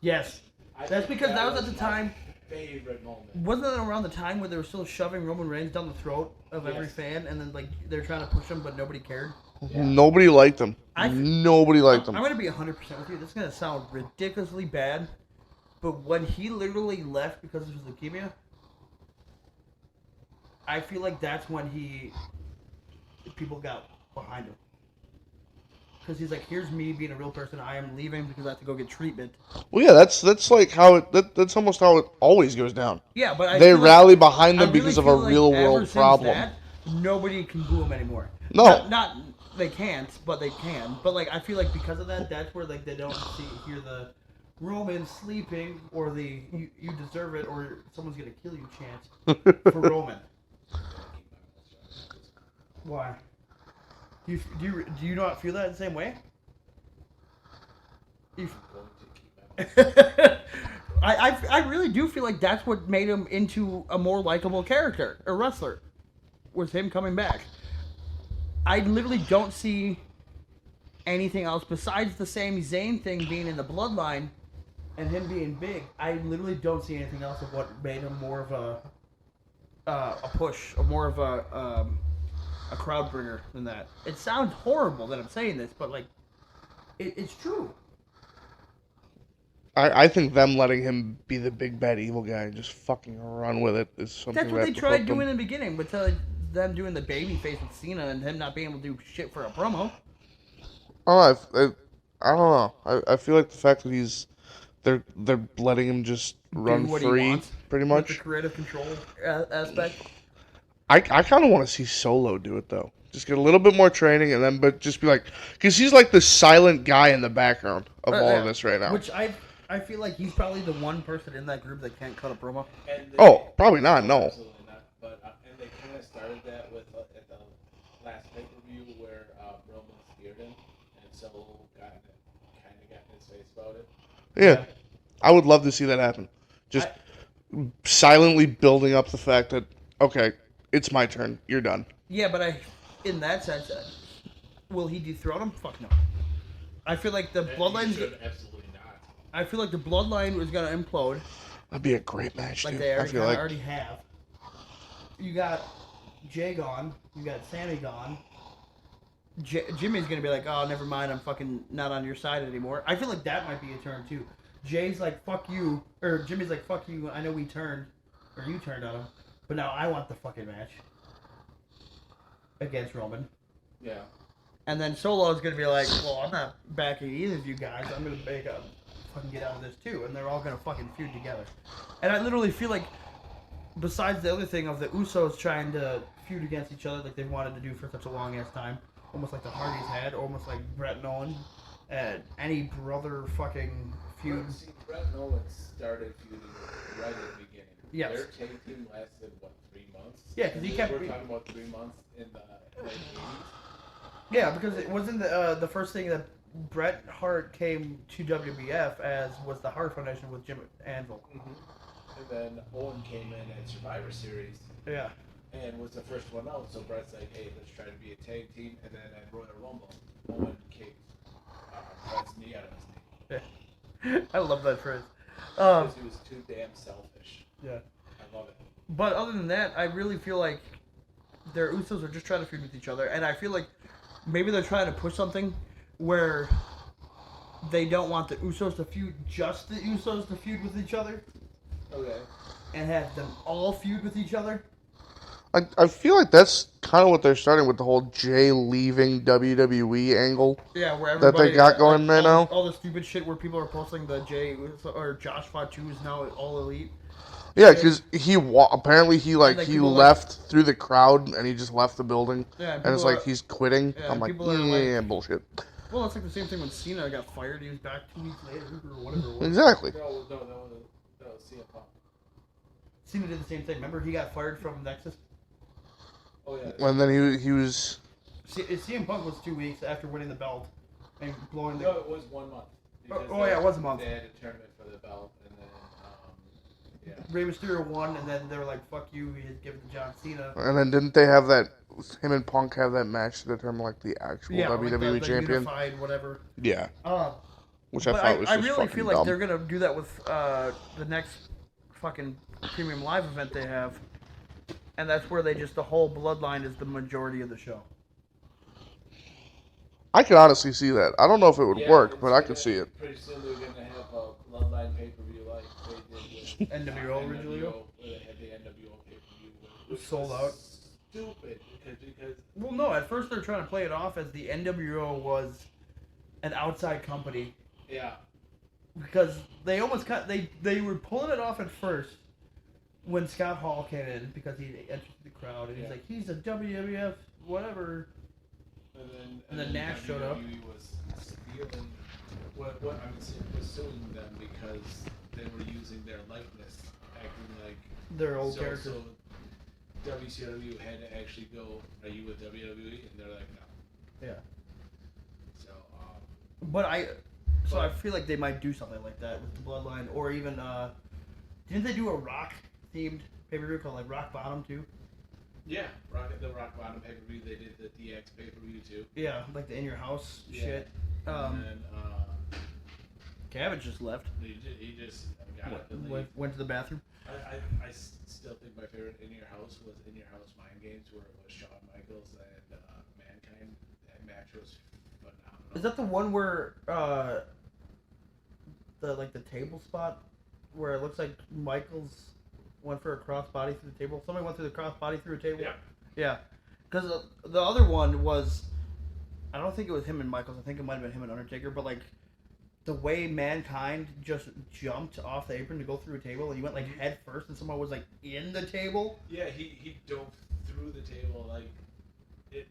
Yes. That's because that was at the time. Favorite moment. Wasn't that around the time where they were still shoving Roman Reigns down the throat of every fan, and then like they're trying to push him, but nobody cared? Yeah. Nobody liked him. Nobody liked him. I'm gonna be 100% with you. This is gonna sound ridiculously bad, but when he literally left because of his leukemia, I feel like that's when people got behind him. Because he's like, here's me being a real person. I am leaving because I have to go get treatment. Well, yeah, that's like how that's almost how it always goes down. Yeah, but They feel rally behind I them because really of a feel like real ever world since problem. that, nobody can boo him anymore. No. Not they can't, but they can. But like I feel like because of that, that's where like they don't hear the Roman sleeping or the you deserve it or someone's gonna kill you chant for Roman. Why? Do you not feel that the same way? I really do feel like that's what made him into a more likable character, a wrestler, was him coming back. I literally don't see anything else besides the Sami Zayn thing being in the bloodline and him being big. I literally don't see anything else of what made him more of a push, or more of a crowd bringer than that. It sounds horrible that I'm saying this, but like, it's true. I think them letting him be the big bad evil guy and just fucking run with it is something That's what they that tried hooked doing them. in the beginning, with them doing the baby face with Cena and him not being able to do shit for a promo. I don't know. I feel like the fact that they're letting him just run Do what he free, wants pretty with the much. creative control aspect. I kind of want to see Solo do it though. Just get a little bit more training and then, but just be like, because he's like the silent guy in the background of all of this right now. Which I feel like he's probably the one person in that group that can't cut a promo. And Oh, probably not. No. Absolutely not. But and they kind of started that with at the last pay per view where Roman speared him, and Solo kind of got in his face about it. Yeah, I would love to see that happen. Just silently building up the fact that okay, it's my turn. You're done. Yeah, but in that sense, will he dethrone him? Fuck no. I feel like the bloodline's. Absolutely not. I feel like the bloodline was gonna implode, That'd be a great match, like dude. they I feel like already have. You got Jay gone. You got Sammy gone. Jimmy's gonna be like, oh, never mind. I'm fucking not on your side anymore. I feel like that might be a turn too. Jay's like, fuck you, or Jimmy's like, fuck you. I know we turned, or you turned on him, but now I want the fucking match against Roman. Yeah. And then Solo's gonna be like, well, I'm not backing either of you guys. I'm gonna make a fucking get out of this too, and they're all gonna fucking feud together. And I literally feel like, besides the other thing of the Usos trying to feud against each other like they wanted to do for such a long ass time, almost like the Hardys had, almost like Brett and Owen, and any brother fucking feud. See, Brett and Owen started feuding right at the beginning. Yes. Their tag team lasted, what, 3 months? Yeah, because he kept. We're talking about 3 months in the late 80s. Yeah, because it wasn't the first thing that Bret Hart came to WWF as was the Hart Foundation with Jim Anvil. Mm-hmm. And then Owen came in at Survivor Series. Yeah. And was the first one out. So Bret's like, hey, let's try to be a tag team. And then at Royal Rumble, Owen kicked Bret's knee out of his knee. Yeah. I love that phrase. Because he was too damn selfish. Yeah. I love it. But other than that, I really feel like their Usos are just trying to feud with each other, and I feel like maybe they're trying to push something where they don't want the Usos to feud, just the Usos to feud with each other. Okay. And have them all feud with each other. I feel like that's kind of what they're starting with the whole Jay leaving WWE angle. Yeah, where that they got going right now. All the stupid shit where people are posting the Jay or Josh Fatu is now all elite. Yeah, because apparently he left like, through the crowd and he just left the building. Yeah, and it's like he's quitting. Yeah, I'm like, like, bullshit. Well, it's like the same thing when Cena got fired. He was back 2 weeks later or whatever it was. Exactly. No, that was CM Punk. Cena did the same thing. Remember, he got fired from Nexus. Oh yeah. And then he was. CM Punk was 2 weeks after winning the belt and blowing the. No, it was 1 month. Oh yeah, it was a month. They had a tournament for the belt, and then yeah. Rey Mysterio won, and then they were like, "Fuck you." He had given to John Cena. And then didn't they have that? Him and Punk have that match to determine like the actual WWE like the champion. Unified, whatever. Yeah. Which I thought was I just really fucking feel like dumb. they're gonna do that with the next fucking premium live event they have, and that's where they just the whole bloodline is the majority of the show. I could honestly see that. I don't know if it would work, but I could see it. Pretty soon they're gonna have a bloodline pay-per-view like they did with NWO originally. where they had the NWO pay-per-view, which Sold was out. Stupid because Well, no. At first, they're trying to play it off as the NWO was an outside company yeah. because they almost they were pulling it off at first when Scott Hall came in because he entered the crowd and he's like, he's a WWF whatever. And then Nash showed up. WWE was stealing what I mean, was suing them because they were using their likeness, acting like Their old characters. So WCW had to actually go, are you with WWE? And they're like, no. Yeah. So, But I feel like they might do something like that with the Bloodline, or even didn't they do a Rock themed pay-per-view called like Rock Bottom too? yeah, the Rock Bottom pay-per-view, they did the DX pay-per-view too. Yeah, like the in your house shit. And then Cabbage just left. he just got up and leave. Went to the bathroom. I still think my favorite In Your House was In Your House Mind Games, where it was Shawn Michaels and Mankind. That match was phenomenal. Is that the one where the table spot where it looks like Michaels went for a cross body through the table. Somebody went through the cross body through a table. Yeah. Yeah. Because the other one was, I don't think it was him and Michaels. I think it might have been him and Undertaker. But like, the way Mankind just jumped off the apron to go through a table, and he went like head first, and someone was like in the table. Yeah, he dove through the table. Like,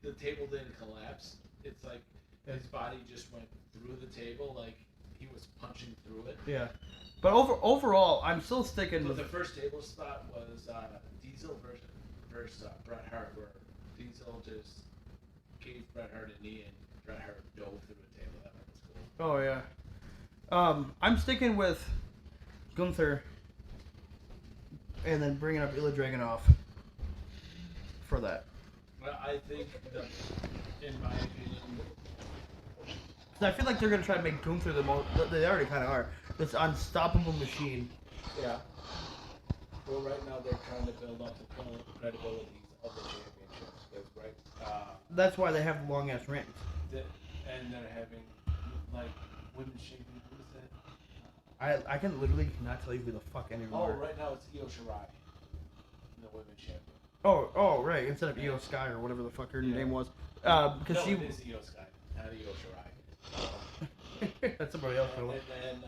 the table didn't collapse. It's like his body just went through the table, like he was punching through it. Yeah. But overall, I'm still sticking But with the first table spot was Diesel versus Bret Hart, where Diesel just gave Bret Hart a knee and Bret Hart dove through the table. That was cool. Oh yeah. I'm sticking with Gunther, and then bringing up Ilya Dragunov for that. Well, I think that, in my opinion, 'Cause I feel like they're gonna try to make Gunther the most. They already kind of are. This unstoppable machine. yeah. Well, right now they're trying to build up the credibility of the championships, because That's why they have the long ass rings. and they're having like women's champion. Who is that? I can literally not tell you who the fuck anymore. Oh, right now it's Io Shirai, the women's champion. Oh, right. Instead of Io Sky or whatever the fuck her name was, because no, she. it is Io Sky, not Io Shirai. That's somebody else. And then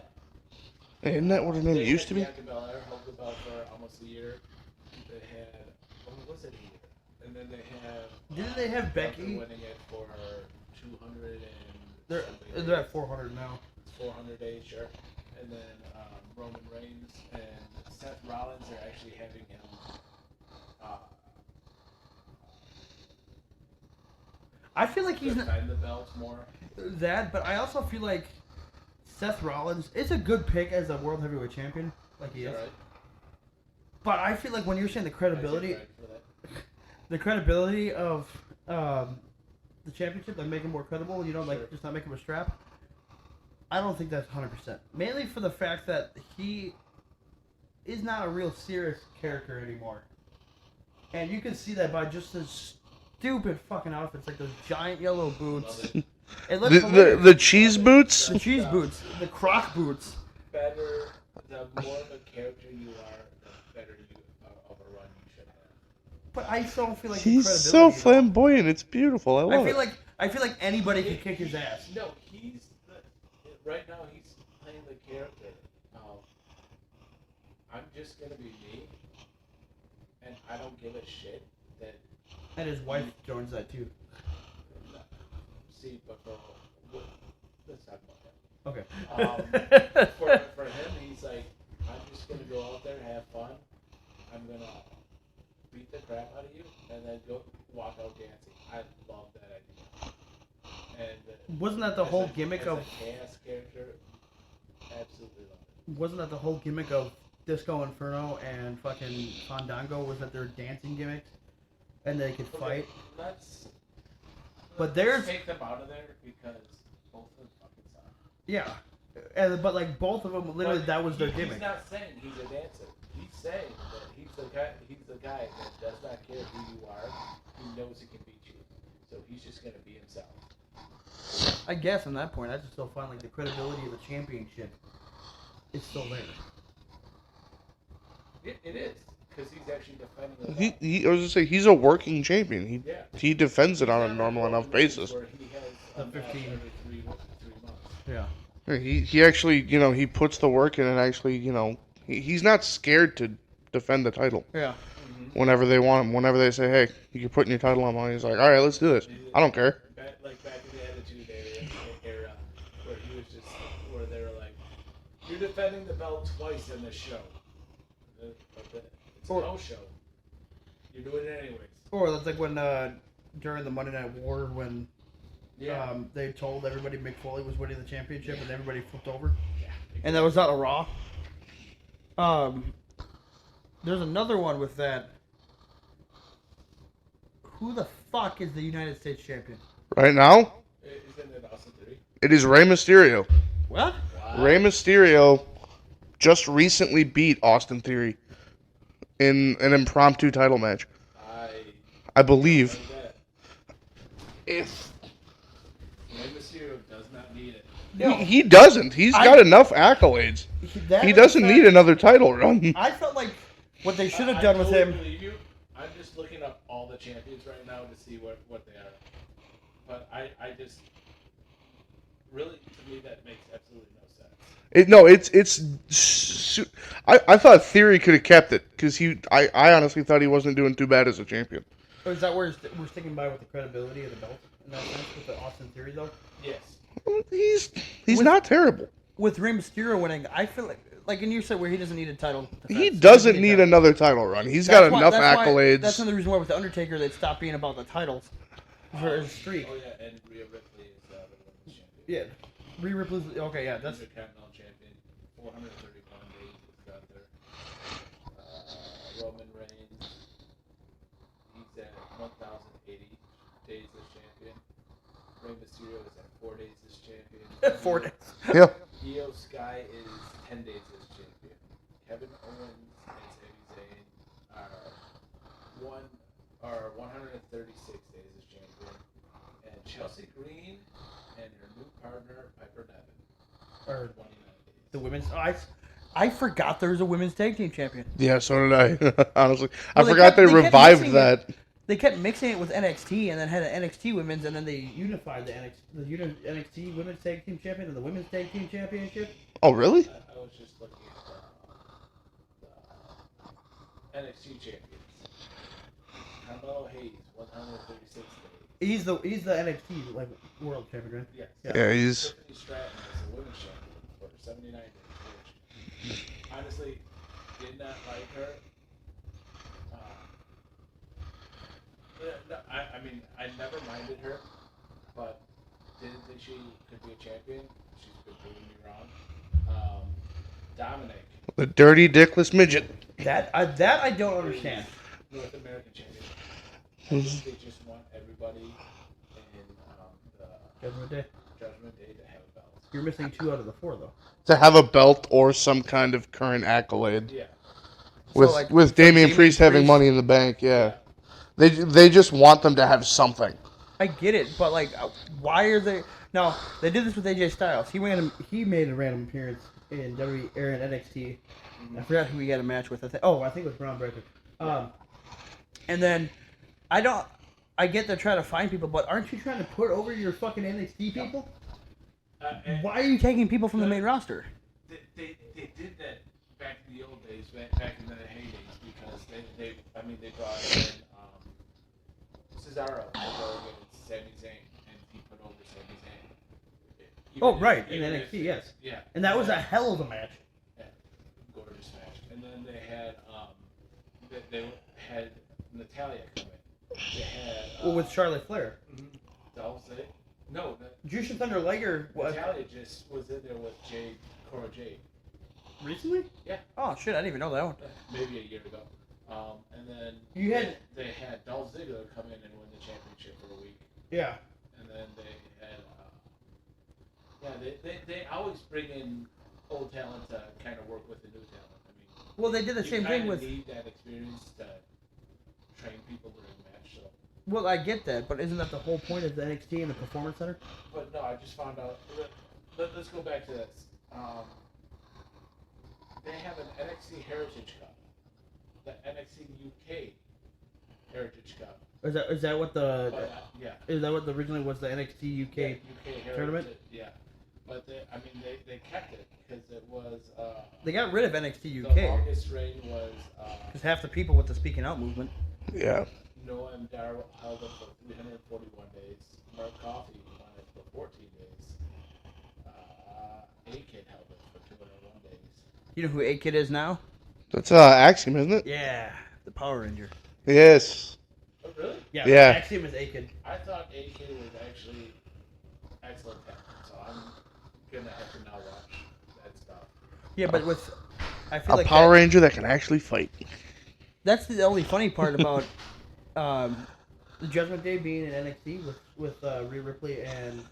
Hey, isn't that what her name they used to be? had Bianca Belair held the belt for almost a year. They had, was it a year? And then they have. Didn't they have Becky? Winning it for 200 They're and. they're at 400 now. 400 days, sure. And then Roman Reigns and Seth Rollins are actually having him. I feel like he's defend the belt more. that, but I also feel like Seth Rollins is a good pick as a world heavyweight champion, like he is. Right. But I feel like when you're saying the credibility, I take credit for that. the credibility of the championship, like make him more credible, you know, like Sure. just not make him a strap. I don't think that's 100%. Mainly for the fact that he is not a real serious character anymore, and you can see that by just his stupid fucking outfits, like those giant yellow boots. Love it. It looks The cheese boots? the cheese boots, the croc boots. Better, the more of a character you are, the better of a run you should have. But I still don't feel like He's the so credibility. flamboyant. It's beautiful. I love I feel like anybody can kick his ass. No, right now he's playing the character. I'm just gonna be me, and I don't give a shit that. And his wife joins that too. See, but let's talk about Okay. that. For him, he's like, I'm just gonna go out there, have fun. I'm gonna beat the crap out of you, and then go walk out dancing. I love that idea. And Wasn't that the whole gimmick as of? a chaos character? Absolutely love it. Wasn't that the whole gimmick of Disco Inferno and fucking Fandango? Was that their dancing gimmicks, and they could fight? But there's take them out of there because both of them fucking suck. yeah, but like both of them, literally, that was their gimmick. He's not saying he's a dancer. He's saying that he's the guy. He's the guy that does not care who you are. He knows he can beat you, so he's just gonna be himself. I guess on that point, I just still find like the credibility of the championship is still there. It is because he's actually defending the belt. I was gonna say he's a working champion. Yeah. He defends it on a He's normal not enough like basis. where he has a match 15. every 3 months. Yeah. He actually, he puts the work in and actually, he's not scared to defend the title. Yeah. Whenever they want him, whenever they say, hey, you're putting your title on, he's like, all right, let's do this. I don't care. Back in the Attitude Era, where he was just, where they were like, you're defending the belt twice in this show. It's no show. You're doing it anyways. Or that's like when during the Monday Night War when they told everybody Mick Foley was winning the championship and everybody flipped over. Yeah. And that was out of Raw. There's another one with that. Who the fuck is the United States champion? Right now, Isn't it Austin Theory? it is Rey Mysterio. What? Wow. Rey Mysterio just recently beat Austin Theory in an impromptu title match. I believe. Like that. If Rey Mysterio does not need it. No. He doesn't. He's got enough accolades. He doesn't need another title run. I felt like what they should have done with him. Believe you. I'm just looking up all the champions right now to see what they are. But I just really, to me, that makes absolutely no sense. I thought Theory could have kept it because I honestly thought he wasn't doing too bad as a champion. Or is that where we're sticking by with the credibility of the belt in that sense with the Austin Theory though? Yes. He's not terrible. With Rey Mysterio winning, I feel like and you said where he doesn't need a title. He doesn't need another title run. He's got enough accolades. That's another reason why with the Undertaker they stopped being about the titles for his streak. Oh yeah, and Rhea Ripley is the women's champion. Yeah, Rhea Ripley's okay. Yeah, that's Intercontinental champion. 431 days is Gunther. Roman Reigns. He's at 1,080 days as champion. Rey Mysterio is at 4 days as champion. 4 days. Yeah. Io Sky is 10 days as champion. Kevin Owens and Sami Zayn are 136 days as champion. And Chelsea Green and her new partner Piper Niven Or 29 days. the women's. Oh, I forgot there was a women's tag team champion. Yeah, so did I. Honestly, Well, I forgot they kept revived mixing that. They kept mixing it with NXT and then had an NXT women's and then they unified the NXT women's tag team champion and the women's tag team championship. Oh, really? I was just looking at the NXT champions. Carmelo Hayes, 136 days. He's the NXT like world champion, right? Yes. Yeah, he's. Tiffany Stratton is a women's champion for 79 days. Which, honestly, did not like her. No, I mean, I never minded her, but didn't think she could be a champion. She's been proving me wrong. Dominic. The dirty dickless midget. That I don't understand. North American champion. I think they just want everybody in the Judgment Day. Judgment Day to have a belt. You're missing 2 out of the 4 though. To have a belt or some kind of current accolade. Yeah. With Damian Priest having money in the bank, yeah. They just want them to have something. I get it, but like, why are they? No, they did this with AJ Styles. He made a random appearance in WWE or in NXT. I forgot who he had a match with. I think it was Braun Breaker. And then I get they're trying to find people, but aren't you trying to put over your fucking NXT people? Why are you taking people from the main roster? They did that back in the old days, back in the heydays, because they brought in Cesaro to go against Sami Zayn, and he put over Sami Zayn. In NXT, yes. Yeah. And that was a hell of a match. Yeah, gorgeous match. And then they had Natalia come in. They had with Charlotte Flair. Dolph Ziggler. No, Jushin Thunder Liger was Natalia just was in there with Cora Jade. recently. Yeah. Oh shit! I didn't even know that one. Maybe a year ago. And then they had Dolph Ziggler come in and win the championship for a week. Yeah. And then they had they always bring in old talent to kind of work with the new talent. I mean, well, they did the same thing with. You need that experience to train people during the match. So. Well, I get that, but isn't that the whole point of the NXT and the Performance Center? But no, I just found out. Let's go back to this. They have an NXT Heritage Cup. The NXT UK Heritage Cup. Is that what the? Yeah. Is that what originally was the NXT UK tournament? Yeah. But they kept it because it was. They got rid of NXT UK. The longest reign was. Because half the people with the speaking out movement. Yeah. Noam Dar held it for 341 days. Mark Coffey won it for 14 days. A-Kid held it for 201 days. You know who A-Kid is now? That's Axiom, isn't it? Yeah, the Power Ranger. Yes. Oh, really? Yeah. Axiom is A-Kid. I thought A-Kid was actually excellent talent, so I'm gonna have to now watch that stuff. Yeah, but I feel like Power Ranger that can actually fight. That's the only funny part about the Judgment Day being in NXT with Rhea Ripley and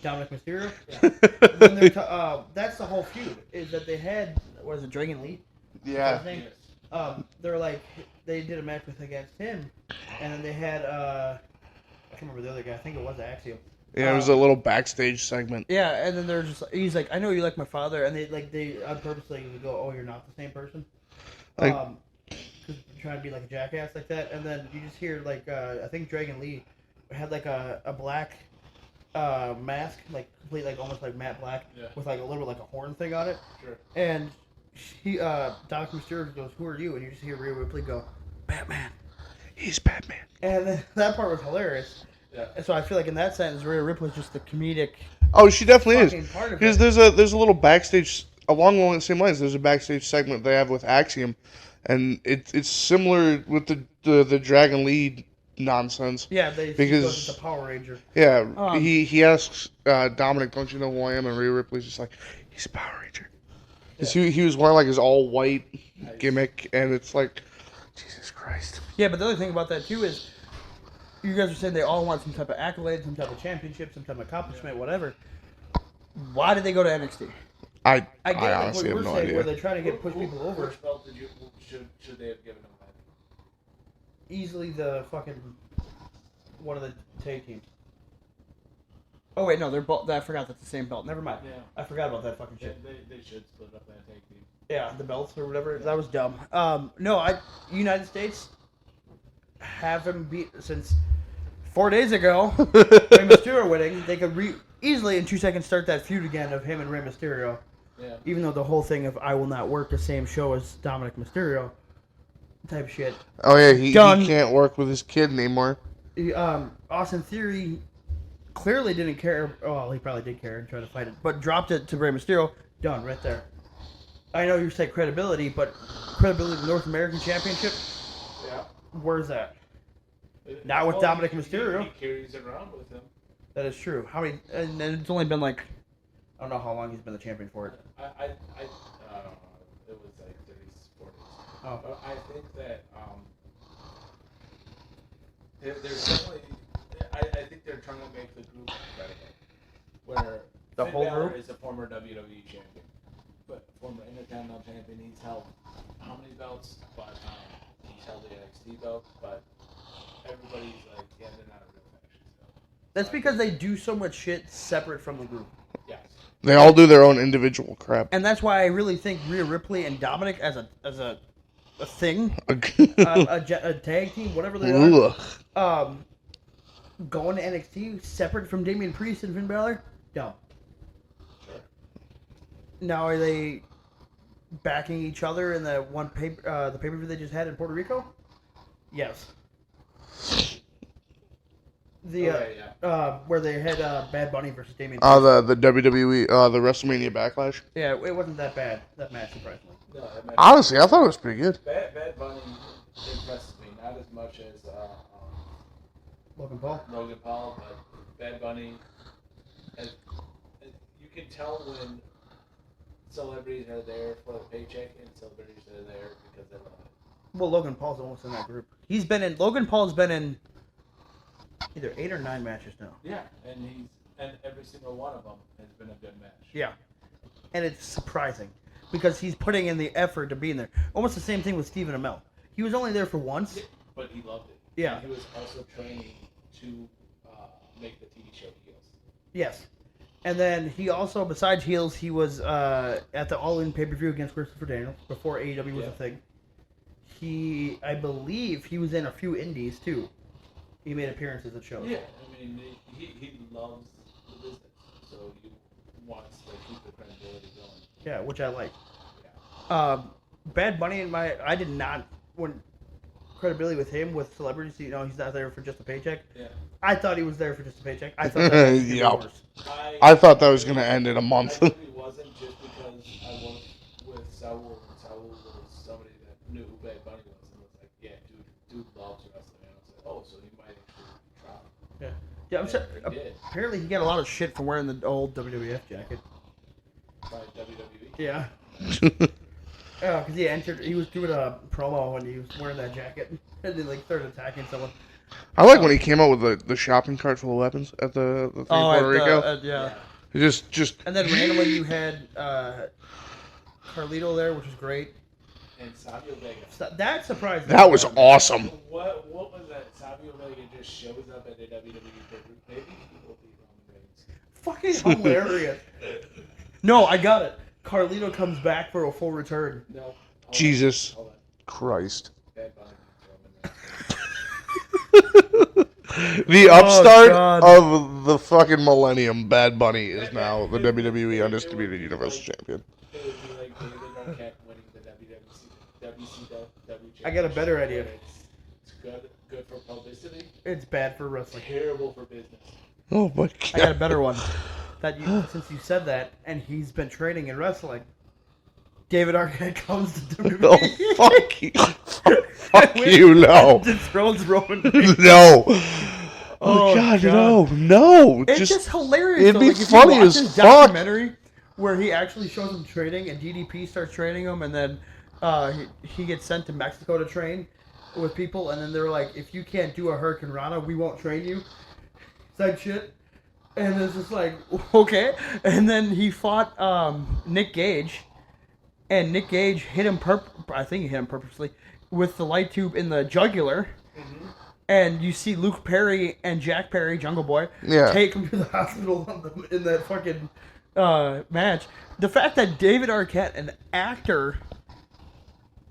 Dominic Mysterio. Yeah. That's the whole feud. Is that they had Dragon Lee? Yeah. They're like they did a match against him, and then they had I can't remember the other guy. I think it was Axiom. Yeah, it was a little backstage segment. Yeah, and then he's like, I know you like my father, and they on purpose go, oh, you're not the same person. Like, Cause trying to be like a jackass like that, and then you just hear I think Dragon Lee had like a black mask, like complete like almost like matte black, with like a little like a horn thing on it. Sure. And he Doc Mysterio goes, "Who are you?" And you just hear Rhea Ripley go, "Batman." He's Batman. And then, that part was hilarious. Yeah. And so I feel like in that sentence, Rhea Ripley's just the comedic. Oh, she definitely fucking is. part of Because it. there's a little backstage along the same lines. There's a backstage segment they have with Axiom, and it's similar with the Dragon Lee nonsense. Yeah, because it's a Power Ranger. Yeah, he asks Dominic, "Don't you know who I am?" And Rhea Ripley's just like, "He's a Power Ranger." Because he was wearing like his all white gimmick, and it's like, Jesus Christ. Yeah, but the other thing about that too is, you guys are saying they all want some type of accolade, some type of championship, some type of accomplishment, whatever. Why did they go to NXT? I get like honestly what have we're no saying, idea. where they're trying to push people over. Which belt should they have given him that? Easily the fucking one of the tag teams. Oh wait, no, they're both. I forgot that's the same belt. Never mind. Yeah. I forgot about that fucking shit. They should split up that tag team. Yeah, the belts or whatever. That was dumb. No, United States have him beat since 4 days ago. Rey Mysterio winning. They could easily in 2 seconds start that feud again of him and Rey Mysterio. Yeah. Even though the whole thing of I will not work the same show as Dominic Mysterio type shit. Oh yeah, he Done. can't work with his kid anymore. Austin Theory clearly didn't care. Well, he probably did care and tried to fight it, but dropped it to Rey Mysterio. Done right there. I know you say credibility, but credibility of the North American Championship, Yeah. where's that? Not with Dominic Mysterio. He carries it around with him. That is true. How many? And it's only been like, I don't know how long he's been the champion for it. I don't know. It was like 30, 40. Oh. But I think that there's definitely. I think they're trying to make the group credible. Where The Finn whole Balor group? is a former WWE champion, but former Intercontinental champion. He's held how many belts? But he's held the NXT belt. But everybody's like, yeah, they're not a real faction. So. That's because they do so much shit separate from the group. Yes. They all do their own individual crap. And that's why I really think Rhea Ripley and Dominic as a thing, a tag team, whatever they are, going to NXT separate from Damian Priest and Finn Balor, dumb. Sure. Now are they backing each other in the the pay-per-view they just had in Puerto Rico? Yes. Where they had Bad Bunny versus Damian Priest. The WWE, the WrestleMania Backlash. Yeah, it wasn't that bad, that match, surprisingly. No, that match- Honestly, I thought it was pretty good. Bad Bunny impresses me, not as much as Logan Paul. Logan Paul, but Bad Bunny, you can tell when celebrities are there for the paycheck and celebrities are there because they love it. Well, Logan Paul's almost in that group. Logan Paul's been in either 8 or 9 matches now. Yeah, and every single one of them has been a good match. Yeah. And it's surprising because he's putting in the effort to be in there. Almost the same thing with Stephen Amell. He was only there for once. Yeah, but he loved it. Yeah. And he was also training to make the TV show Heels. Yes. And then he also, besides Heels, he was at the All-In pay-per-view against Christopher Daniels before AEW was a thing. I believe he was in a few indies too. He made appearances at shows. Yeah, I mean, he loves the business, so he wants to keep the credibility going. Yeah, which I like. Yeah. Bad Bunny I did not when credibility with him with celebrities. You know, he's not there for just a paycheck. Yeah. I thought he was there for just a paycheck. I thought that was Yeah. worse. I thought that was going to end in a month. I really wasn't just because I worked with Saul, and Saul was somebody that knew who Bad Bunny was and was like, yeah, dude loves wrestling. And I was like, oh, so he might actually try. Yeah. Yeah, I'm sorry. He did. Apparently he got a lot of shit for wearing the old WWF jacket. By WWE. Yeah. Yeah, because he was doing a promo when he was wearing that jacket, and then started attacking someone. I like when he came out with the shopping cart full of weapons at the thing in Puerto Rico. Yeah. Just And then randomly you had Carlito there, which was great. And Savio Vega. That surprised me. that was awesome. What was that? Savio Vega just shows up at a WWE pay-per-view. Maybe people will be wrong. fucking hilarious. No, I got it. Carlito comes back for a full return. No. Jesus Hold on. Christ. Bad Bunny. The Oh, upstart God. of the fucking millennium, Bad Bunny, is now the WWE Undisputed Universal Champion. It would be like David Arquette winning the WCW I got a better idea. It's good for publicity. It's bad for wrestling. Terrible for business. Oh my I got a God. better one. Since you said that, and he's been training in wrestling, David Arquette comes to WWE. Oh, fuck you. Fuck you, no. Dethrones Roman Reigns. No. Oh, God, God. no. It's just hilarious. It'd though. be Like, if funny you watch as this fuck. documentary where he actually shows him training, and DDP starts training him, and then he gets sent to Mexico to train with people, and then they're like, if you can't do a Hurricane Rana, we won't train you. Type shit. And it's just like, okay. And then he fought Nick Gage, and Nick Gage hit him I think he hit him purposely with the light tube in the jugular. Mm-hmm. And you see Luke Perry and Jack Perry, Jungle Boy, take him to the hospital in that fucking match. The fact that David Arquette, an actor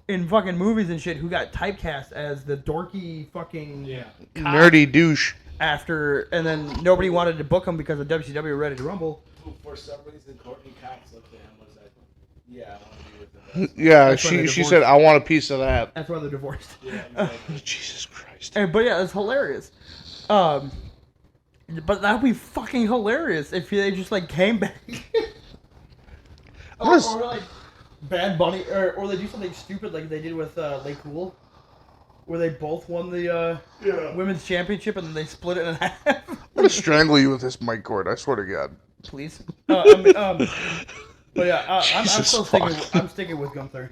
in fucking movies and shit, who got typecast as the dorky fucking cop nerdy douche. and then nobody wanted to book him because of WCW Ready to Rumble. For some reason, Courtney Cox looked at him and was like, yeah, I want to be with him. Yeah, That's why she said, I want a piece of that. That's why they're divorced. Yeah, exactly. Jesus Christ. But yeah, it's hilarious. But that would be fucking hilarious if they just like came back. or like Bad Bunny, or they do something stupid like they did with Lay Cool, where they both won the women's championship and then they split it in half. I'm gonna strangle you with this mic cord, I swear to God. Please. But yeah, I'm still sticking. I'm sticking with Gunther.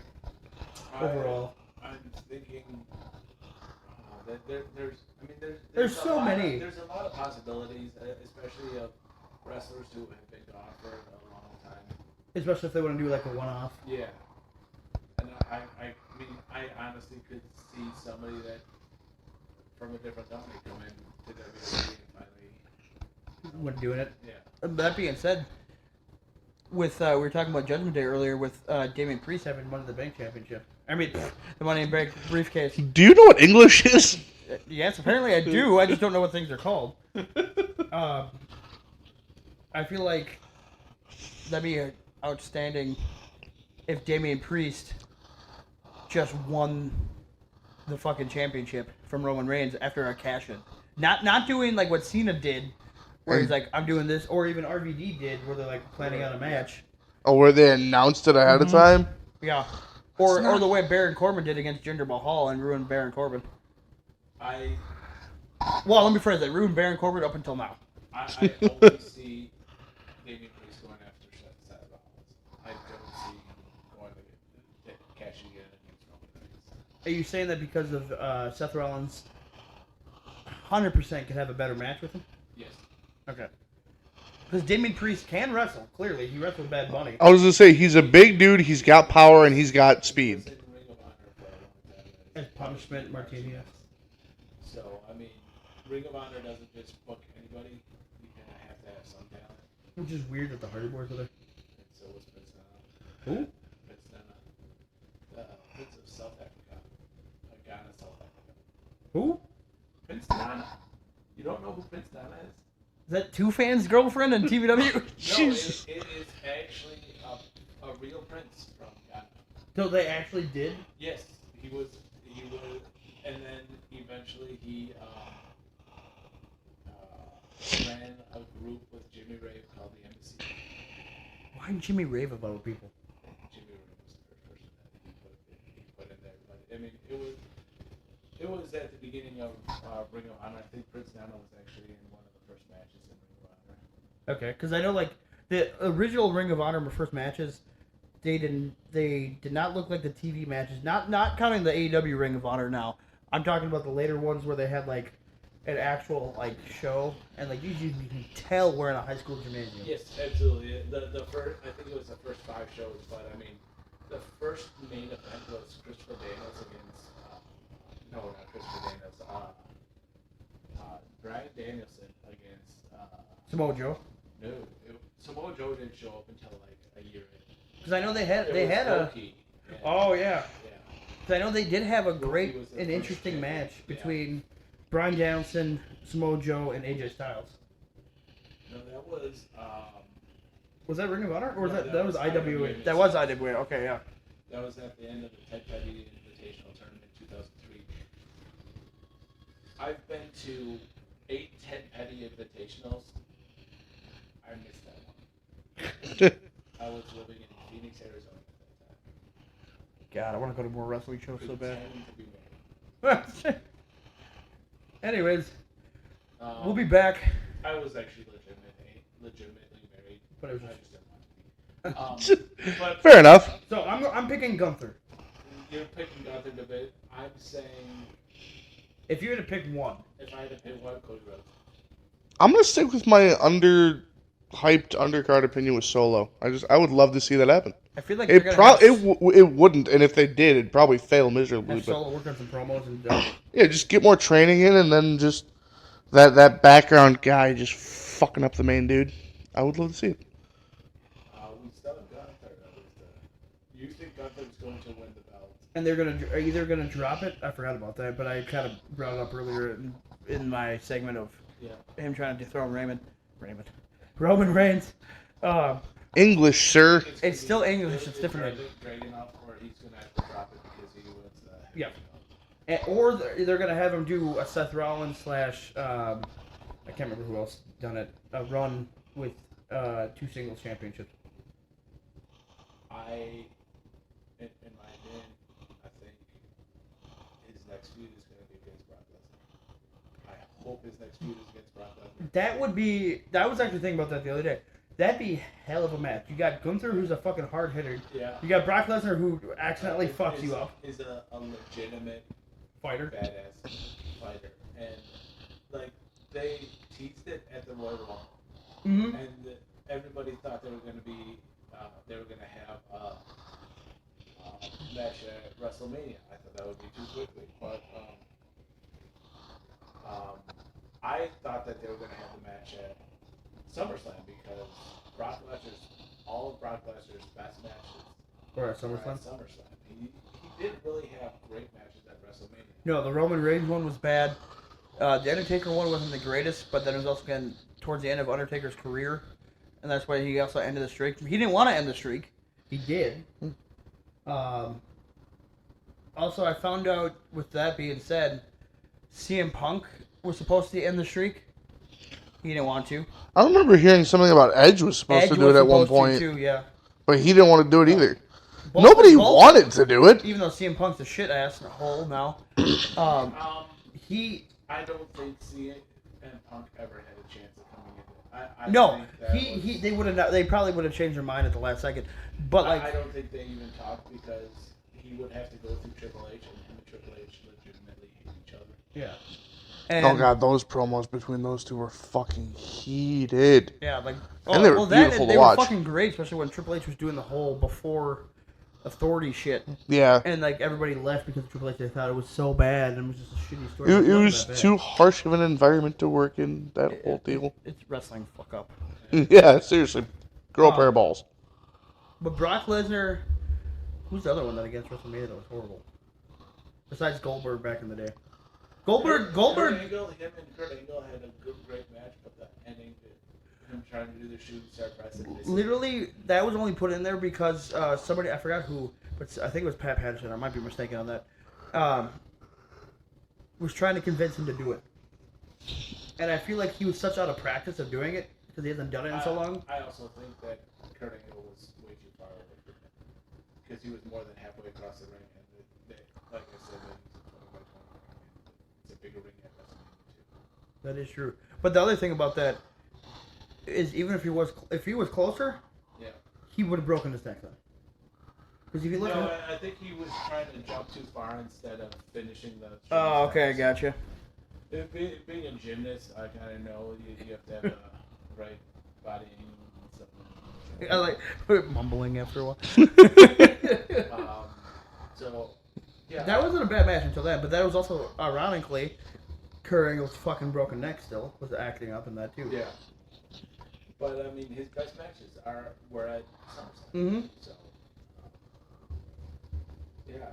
Overall, I'm thinking that there's so many. There's a lot of possibilities, especially of wrestlers who have been gone for a long time. Especially if they want to do like a one-off. Yeah, and I mean, I honestly could see somebody that from a different company come in to WWE and finally When doing it. Yeah. That being said, with we were talking about Judgment Day earlier with Damian Priest having Money in the Bank championship. I mean, the Money in the Bank briefcase. Do you know what English is? Yes, apparently I do. I just don't know what things are called. I feel like that'd be outstanding if Damian Priest just won the fucking championship from Roman Reigns after a cash-in. Not doing like what Cena did, where he's like, I'm doing this, or even RVD did, where they're like planning on a match. Oh, where they announced it ahead of time? Yeah. Or the way Baron Corbin did against Jinder Mahal and ruined Baron Corbin. Well, let me phrase that. Ruined Baron Corbin up until now. I only see Damian Priest going after Seth Rollins. I don't see going to cashing in against Roman Reigns. Are you saying that because of Seth Rollins 100% could have a better match with him? Yes. Okay. Because Damian Priest can wrestle, clearly. He wrestled Bad Bunny. I was going to say, he's a big dude, he's got power, and he's got speed. As punishment, Martinez. So, I mean, Ring of Honor doesn't just book anybody. You kind of have to have some talent. Which is weird that the Hardy Boys are there. And so was Prince Who? Prince Nana. The Prince of South Africa. A Ghana, South Africa. Who? Prince Nana. You don't know who Prince Nana is? Is that Two Fan's girlfriend in TVW? No, it is actually a real prince from Ghana. So they actually did? Yes, he was, and then eventually he ran a group with Jimmy Rave called the Embassy. Why didn't Jimmy rave about people? Jimmy Rave was the first person that he put in there, but I mean, it was at the beginning of Ring of Honor. I think Prince Nana was actually in one of the first matches in Ring of Honor. Okay, because I know like the original Ring of Honor first matches, they did not look like the TV matches. Not counting the AEW Ring of Honor now. I'm talking about the later ones where they had like an actual like show, and like you can tell we're in a high school gymnasium. Yes, absolutely. The first, I think it was the first 5 shows, but I mean, the first main event was Christopher Daniels against no, not Christopher Daniels. Brian Danielson against Samoa Joe. No, Samoa Joe didn't show up until like a year in. Because I know they had Loki, and, Oh yeah. yeah. Because I know they did have a great was the and first interesting champion. match Yeah. between Bryan Danielson, Samoa Joe, and AJ Styles. No, that was Was that Ring of Honor or was No, that was IWA? IWA. That was IWA. Okay, yeah. that was at the end of the Ted Petty Invitational Tournament in 2003. I've been to 8 Ted Petty Invitationals. I missed that one. I was living in Phoenix, Arizona at that time. God, I want to go to more wrestling shows so bad. Pretending to be married. Anyways, we'll be back. I was actually legitimately married. But it was I just- just didn't want to be. But Fair enough. So I'm picking Gunther. you're picking Gunther to bit. I'm saying If you had to pick one, if I had to pick one, Cody Rhodes. I'm gonna stick with my hyped undercard opinion with Solo. I would love to see that happen. I feel like It they're gonna it wouldn't, and if they did, it'd probably fail miserably. have But Solo work on some promos and yeah, just get more training in, and then just that background guy just fucking up the main dude. I would love to see it. We still have Gunther. You think Gunther's going to win the belt? and they're either gonna drop it. I forgot about that, but I kind of brought it up earlier in my segment of him trying to dethrone Roman Reigns. English, sir. It's still English. It's different. Dragunov, or he's going to have to drop it because he wins the Yeah. Or they're gonna have him do a Seth Rollins / I can't remember who else done it. A run with 2 singles championships. In my opinion, I think his next feud is going to be against Brock Lesnar. I hope his next feud is against Brock Lesnar. That was actually thinking about that the other day. That'd be hell of a match. You got Gunther, who's a fucking hard hitter. Yeah. You got Brock Lesnar, who accidentally fucks you up. Is a legitimate Fighter. badass fighter, and like they teased it at the Royal Rumble, Mm-hmm. and everybody thought they were going to be have a match at WrestleMania. I thought that would be too quickly, but I thought that they were going to have the match at SummerSlam because all of Brock Lesnar's best matches Or at were SummerSlam. at SummerSlam. He didn't really have great matches at WrestleMania. No, the Roman Reigns one was bad. The Undertaker one wasn't the greatest, but then it was also getting towards the end of Undertaker's career, and that's why he also ended the streak. He didn't want to end the streak. He did. Also, I found out, with that being said, CM Punk was supposed to end the streak. He didn't want to. I remember hearing something about Edge was supposed to do it at one point, too, yeah. but he didn't want to do it either. Both- Nobody both- wanted to do it. Even though CM Punk's a shit ass in a hole now. I don't think CM Punk ever had a chance of coming in. I No, think that they probably would have changed their mind at the last second. But like, I don't think they even talked because he would have to go through Triple H, and him and Triple H legitimately hate each other. yeah. And, Oh god, those promos between those two were fucking heated. Yeah, like, And they were beautiful to they watch. were fucking great, especially when Triple H was doing the whole before Authority shit, Yeah, and like everybody left because of Triple H. They thought it was so bad, and it was just a shitty story. it wasn't was that bad. too harsh of an environment to work in. That whole deal. It's wrestling, fuck up. Yeah, seriously, grow a pair of balls. But Brock Lesnar, who's the other one that against WrestleMania that was horrible? Besides Goldberg back in the day. Goldberg. Him and Kurt Angle had a great match, but the ending, him trying to do the shooting star press and missing. Literally, that was only put in there because somebody, I forgot who, but I think it was Pat Patterson, I might be mistaken on that, was trying to convince him to do it. And I feel like he was such out of practice of doing it because he hasn't done it in so long. I also think that Kurt Angle was way too far away from him because he was more than halfway across the ring. And like I said, it's a bigger ring at WrestleMania too. That is true. But the other thing about that is even if he was closer, Yeah. he would have broken his neck then. Because if you look No, at I think he was trying to jump too far instead of finishing the. Oh, okay, I gotcha. Being a gymnast, I kind of know you have to have the right body and something. I like mumbling after a while. So, yeah. That wasn't a bad match until then, but that was also, ironically, Kurt Angle's fucking broken neck still was acting up in that too. Yeah. But I mean, his best matches were at SummerSlam. Mm-hmm. So yeah,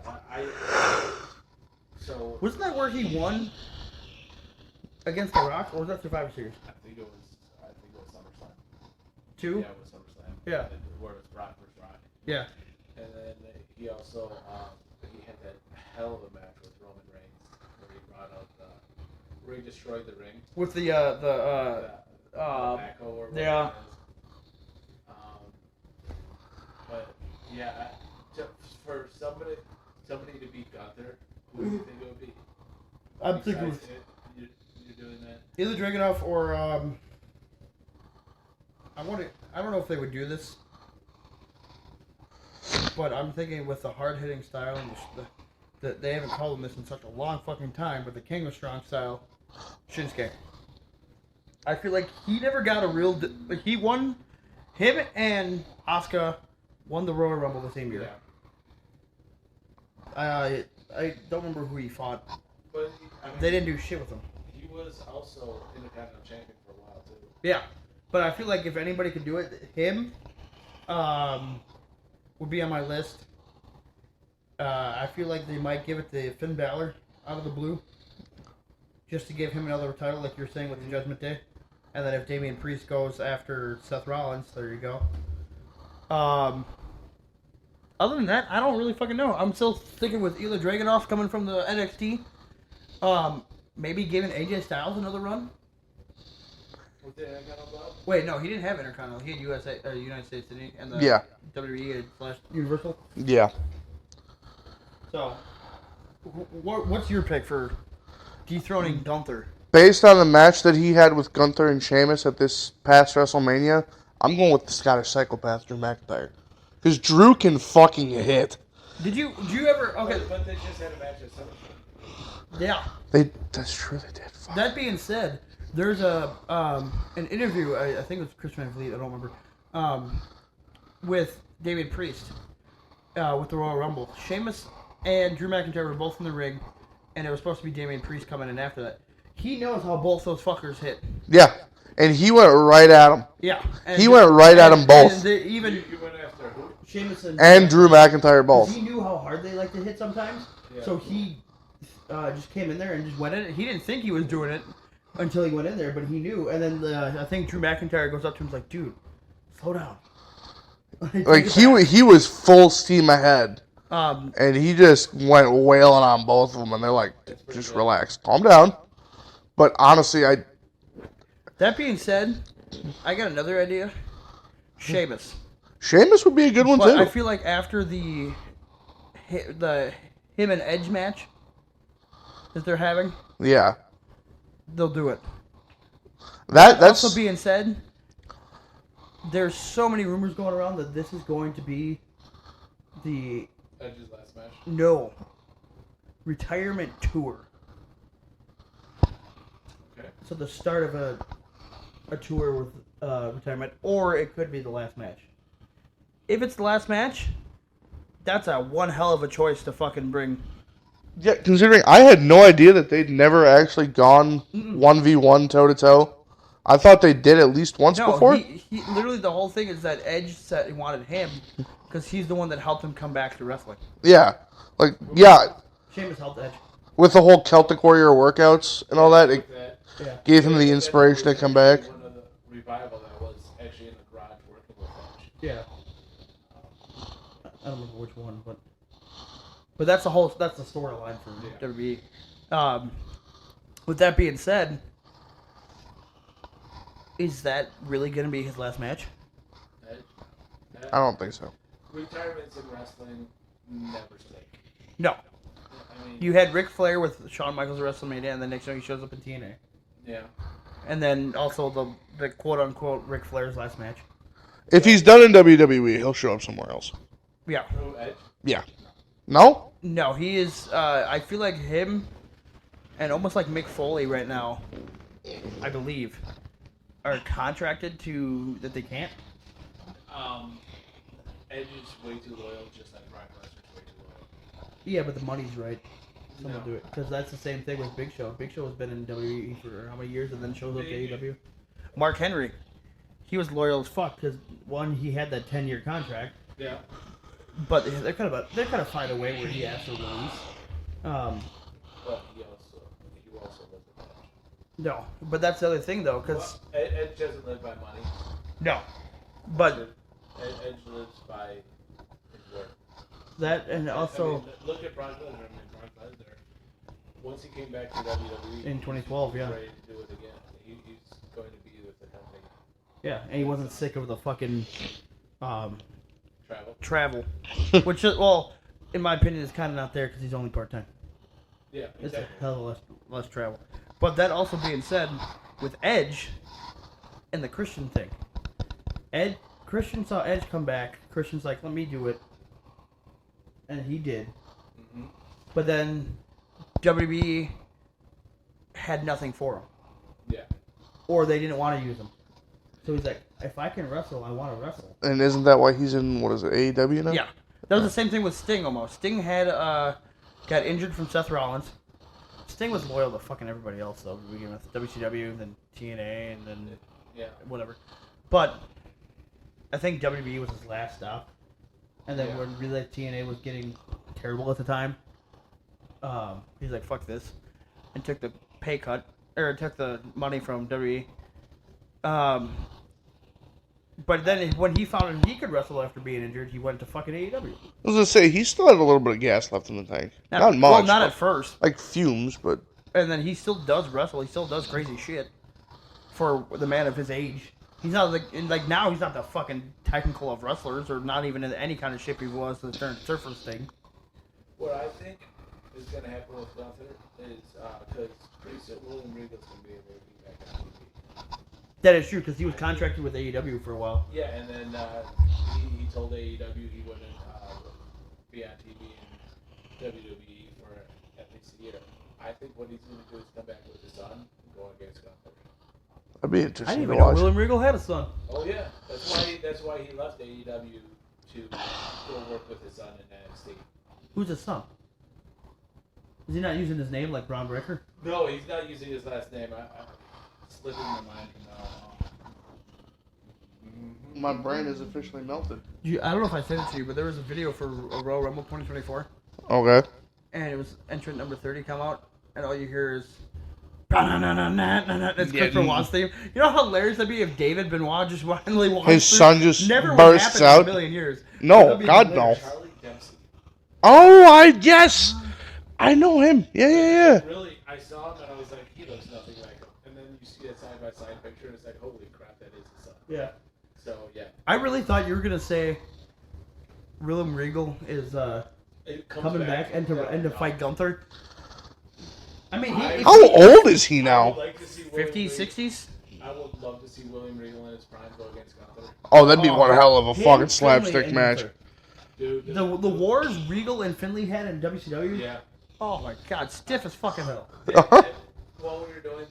so Wasn't that where he won against The Rock, or was that Survivor Series? I think it was SummerSlam. 2? Yeah, it was SummerSlam. Yeah. Where it was Brock versus Rock. Yeah. And then he also he had that hell of a match with Roman Reigns where he brought out where he destroyed the ring. With the tobacco or whatever yeah. it is. But yeah, for somebody to beat Gunther, who do you think it would be? I'm thinking with You're doing that. either Dragunov or I don't know if they would do this, but I'm thinking with the hard hitting style and that they haven't called him this in such a long fucking time, but the King of Strong style, Shinsuke. I feel like he never got a real. He won. Him and Asuka won the Royal Rumble the same year. Yeah. I don't remember who he fought. But I mean, They didn't do shit with him. he was also Intercontinental Champion for a while too. Yeah, but I feel like if anybody could do it, him would be on my list. I feel like they might give it to Finn Balor out of the blue, just to give him another title, like you're saying with the Judgment Day. And then if Damian Priest goes after Seth Rollins, there you go. Other than that, I don't really fucking know. I'm still sticking with Ilya Dragunov coming from the NXT. Maybe giving AJ Styles another run. With the Intercontinental belt? Wait, no, he didn't have Intercontinental. He had United States, didn't he? And the Yeah. WWE / Universal. Yeah. So, what's your pick for dethroning Gunther? Based on the match that he had with Gunther and Sheamus at this past WrestleMania, I'm going with the Scottish Psychopath, Drew McIntyre. Because Drew can fucking hit. Did you ever... Okay. But they just had a match at SummerSlam. Yeah. That's true, they did. Fuck. That being said, there's an interview, I think it was Chris Van Vliet, I don't remember, with David Priest with the Royal Rumble. Sheamus and Drew McIntyre were both in the ring, and it was supposed to be Damian Priest coming in after that. He knows how both those fuckers hit. Yeah, and he went right at him. Yeah. He went right at them both. And even You went after who? Sheamus And Drew McIntyre both. He knew how hard they like to hit sometimes, Yeah. so he just came in there and just went in it. He didn't think he was doing it until he went in there, but he knew. And then I think Drew McIntyre goes up to him and is like, dude, slow down. Like, he was full steam ahead. And he just went wailing on both of them, and they're like, just relax. Calm down. But honestly, That being said, I got another idea. Sheamus. Sheamus would be a good one, But too. I feel like after the him and Edge match that they're having, Yeah. they'll do it. That's Also being said, there's so many rumors going around that this is going to be the Edge's last match. retirement tour. Okay. So the start of a tour with retirement, or it could be the last match. If it's the last match, that's a one hell of a choice to fucking bring. Yeah, considering I had no idea that they'd never actually gone 1v1 toe-to-toe. I thought they did at least once before. He literally the whole thing is that Edge said he wanted him because he's the one that helped him come back to wrestling. Yeah. Like, yeah, Sheamus helped Edge. with the whole Celtic Warrior workouts and all that, it Yeah. gave him the inspiration to come back. One of the revival that was actually in the garage working with Edge. Yeah. I don't remember which one, but that's the storyline for WWE. With that being said, is that really going to be his last match? Edge. I don't think so. Retirements in wrestling never stick. No. I mean, You had Ric Flair with Shawn Michaels at WrestleMania, and then next time he shows up in TNA. yeah. And then also the quote-unquote Ric Flair's last match. If he's done in WWE, he'll show up somewhere else. Yeah. Who, Edge? Yeah. No? No, he is, I feel like him and almost like Mick Foley right now, I believe, are contracted to that they can't. Edge is way too loyal, just like Brock Lesnar's way too loyal. Yeah, but the money's right. Someone No. do it. Because that's the same thing with Big Show. Big Show has been in WWE for how many years and then shows up to Maybe. AEW? Mark Henry. he was loyal as fuck because one, he had that 10-year contract. Yeah. But they're kind of find a way where he has to release. But he also lives with that. No, but that's the other thing though, because Edge doesn't live by money. no, but Edge lives by his work. that and also I mean, look at Brock Lesnar. I mean, Brock Lesnar. Once he came back to WWE in 2012, he's yeah, ready to do it again. He's going to be with the company. yeah, and he wasn't sick of the fucking Travel. which is, well, in my opinion, is kind of not there because he's only part time. Yeah, exactly. It's a hell of less travel. But that also being said, with Edge and the Christian thing, Christian saw Edge come back. Christian's like, let me do it. And he did. Mm-hmm. But then WWE had nothing for him. Yeah. Or they didn't want to use him. So he's like, if I can wrestle, I want to wrestle. And isn't that why he's in, what is it, AEW now? Yeah. That was the same thing with Sting almost. Sting had got injured from Seth Rollins. Sting was loyal to fucking everybody else, though. We began with WCW, then TNA, and then whatever. But I think WWE was his last stop. And then when really TNA was getting terrible at the time, he's like, fuck this. And took the pay cut, or took the money from WWE. But then when he found out he could wrestle after being injured, he went to fucking AEW. I was going to say, he still had a little bit of gas left in the tank. Not much. Well, not at first. Like fumes, but... And then he still does wrestle. He still does crazy shit for the man of his age. He's not like now he's not the fucking technical of wrestlers, or not even in any kind of shape he was the surface thing. What I think is going to happen with Gunther is because pretty soon William Regal's going to be able to be back on TV. That is true because he was contracted with AEW for a while. Yeah, and then he told AEW he wouldn't be on TV in WWE for at least a year. I think what he's going to do is come back with his son and go against Gunther. That'd be I interesting didn't to even know watch. William Regal had a son. Oh yeah, that's why he left AEW to go work with his son in NXT. Who's his son? Is he not using his name like Braun Breaker? No, he's not using his last name. I slipped in my mind now. My brain is officially melted. I don't know if I sent it to you, but there was a video for a Royal Rumble 2024. Okay. And it was entrant number 30 come out, and all you hear is... It's Christopher Watts theme. You know how hilarious that'd be if David Benoit just randomly walks His through? son just Never bursts would happen out. in a million years. No, That'd be God hilarious. no. Charlie Dempsey. Oh, yes! I know him. Yeah. Really, I saw him and I was like, he looks nothing like him. And then you see that side-by-side picture and it's like, holy crap, that is his son. Yeah. So, yeah. I really thought you were going to say William Regal is coming back and to fight Gunther. I mean, How old is he I now? would like to see William 50s, Regal- 60s? I would love to see William Regal in his prime go against Gunther. Oh, that'd be one God. hell of a Him, fucking Finlay, slapstick and match. Gunther. Dude. The wars Regal and Finlay had in WCW? Yeah. Oh my god, stiff as fucking hell. While we were doing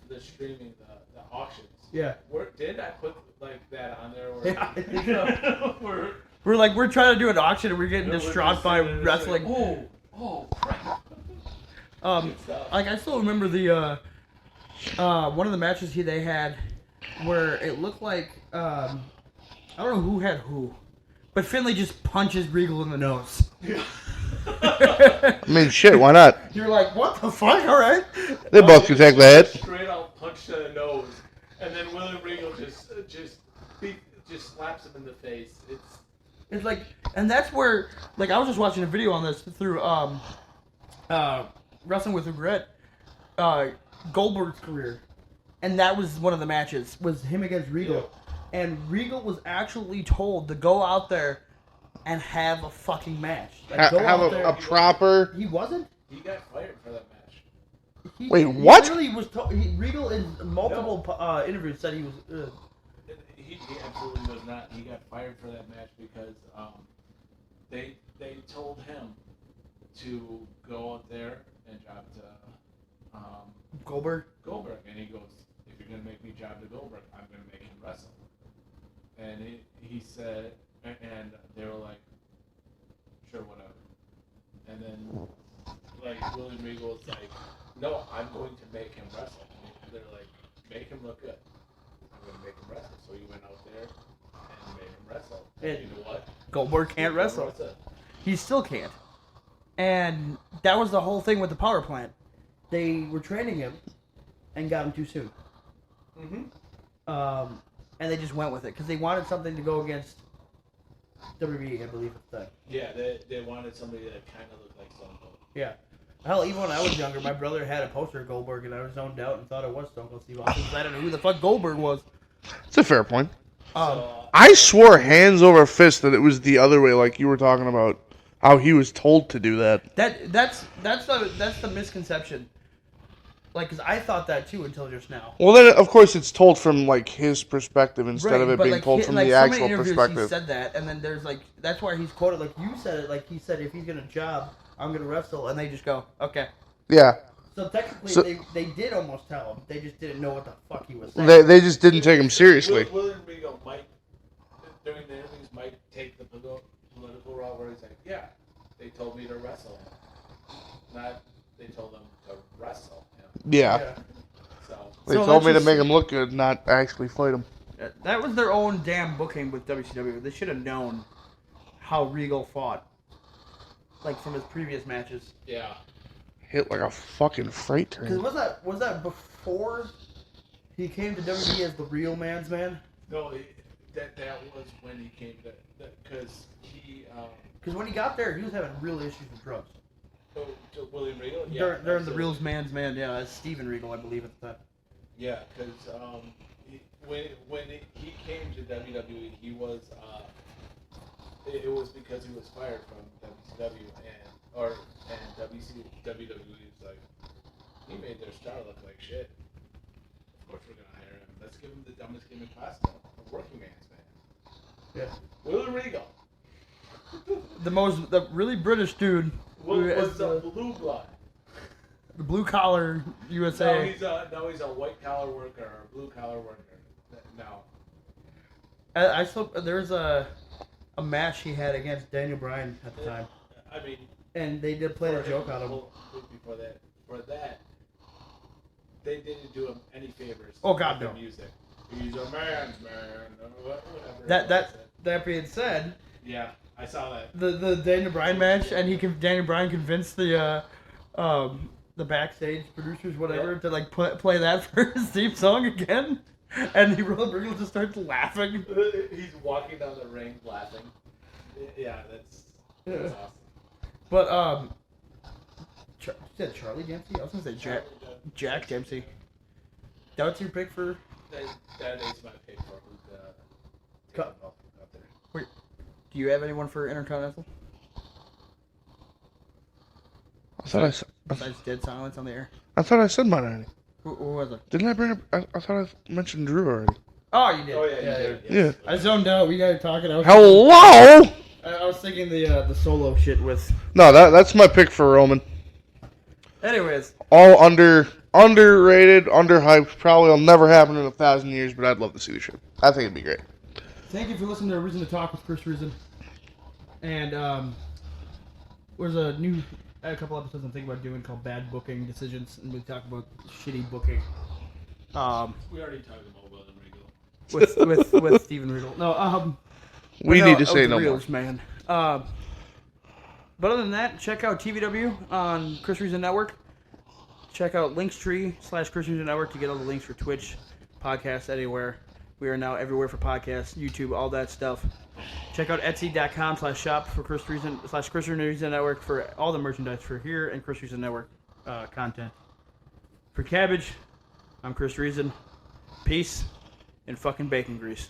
the streaming, the auctions. Yeah. Did I put like that on there? Yeah, I think so. We're trying to do an auction and we're getting distraught by wrestling. Oh, crap. Like I still remember the one of the matches they had where it looked like I don't know who had who, but Finlay just punches Regal in the nose. I mean, shit, why not? You're like, what the fuck? All right. They both can take the hit. Straight out punch to the nose, and then William Regal just slaps him in the face. It's like, and that's where, like, I was just watching a video on this through Wrestling with Regret, Goldberg's career, and that was one of the matches was him against Regal, and Regal was actually told to go out there and have a fucking match. Like, go Have out there. a proper... He wasn't. He got fired for that match. Wait, what? He literally was Regal in multiple interviews said he was. He absolutely was not. He got fired for that match because they told him to go out there and job to Goldberg, and he goes, if you're gonna make me job to Goldberg, I'm gonna make him wrestle. And he said, and they were like, sure, whatever. And then like William Regal was like, no, I'm going to make him wrestle. And they're like, make him look good. I'm gonna make him wrestle. So he went out there and made him wrestle. And you know what? Goldberg can't wrestle. He still can't. And that was the whole thing with the power plant. They were training him and got him too soon. Mm-hmm. And they just went with it because they wanted something to go against WWE, I believe at the time. Yeah, they wanted somebody that kind of looked like Stone Cold. Yeah. Hell, even when I was younger, my brother had a poster of Goldberg, and I was zoned out and thought it was Stone Cold Steve Austin because I didn't know who the fuck Goldberg was. It's a fair point. So, I swore hands over fist that it was the other way, like you were talking about how he was told to do that. That's the misconception. Like, because I thought that too until just now. Well, then of course it's told from like his perspective instead of it but, being like, told from like, the so many actual interviews perspective. He said that, and then there's like that's why he's quoted like you said it. Like he said, if he's gonna job, I'm gonna wrestle, and they just go, okay. Yeah. So technically, they did almost tell him. They just didn't know what the fuck he was saying. They just didn't take him seriously. William Regal might, during the interviews, might take the political route where he's like, yeah, they told me to wrestle him. Not, they told him to wrestle him. Yeah. They So told me to let's make just- him look good, not actually fight him. That was their own damn booking with WCW. They should have known how Regal fought, like from his previous matches. Yeah. Hit like a fucking freight Because train. was that before he came to WWE as the real man's man? No, that was when he came to, because he, Because when he got there, he was having real issues with drugs. to William Regal? Yeah. During the real man's man, yeah, as Steven Regal, I believe at the time. Yeah, because when he came to WWE, he was it was because he was fired from WCW and WWE was like, he made their star look like shit. Of course we're gonna hire him. Let's give him the dumbest gimmick possible, a working man's man. Yeah. William Regal The really British dude. was a blue blood. The blue collar USA. No, he's a white collar worker or a blue collar worker. No. I saw there was a match he had against Daniel Bryan at the time, I mean, and they did play a joke on him. Before that, they didn't do him any favors. Oh, God, with the no. Music. He's a man's man. Or whatever. That being said, Yeah, I saw that. the Daniel Bryan match, and Daniel Bryan convinced the backstage producers whatever to like play that for his theme song again, and Regal just starts laughing. He's walking down the ring laughing. Yeah, that's awesome. But you said Charlie Dempsey? I was gonna say Jack Dempsey. That's your pick for? That is my pick for who's Cut. out there. Wait, do you have anyone for Intercontinental? Besides dead silence on the air. I thought I said mine already. Who was it? Didn't I bring up? I thought I mentioned Drew already. Oh, you did. Oh yeah, you did. Yeah. Yes. I zoned out. We got talking. Hello. I was thinking the solo shit with. No, that's my pick for Roman. Anyways, All underrated, underhyped. Probably will never happen in 1,000 years, but I'd love to see the shit. I think it'd be great. thank you for listening to Reason to Talk with Chris Reason. And there's a couple episodes I'm thinking about doing called Bad Booking Decisions, and we talk about shitty booking. We already talked about William Regal. with Steven Regal. No, We need to say no more. Reels, man. But other than that, check out TVW on Chris Reason Network. Check out Linktree/Chris Reason Network to get all the links for Twitch, podcasts, anywhere. We are now everywhere for podcasts, YouTube, all that stuff. Check out Etsy.com/shop for Chris Reason Network for all the merchandise for here and Chris Reason Network content. For Cabbage, I'm Chris Reason. Peace and fucking bacon grease.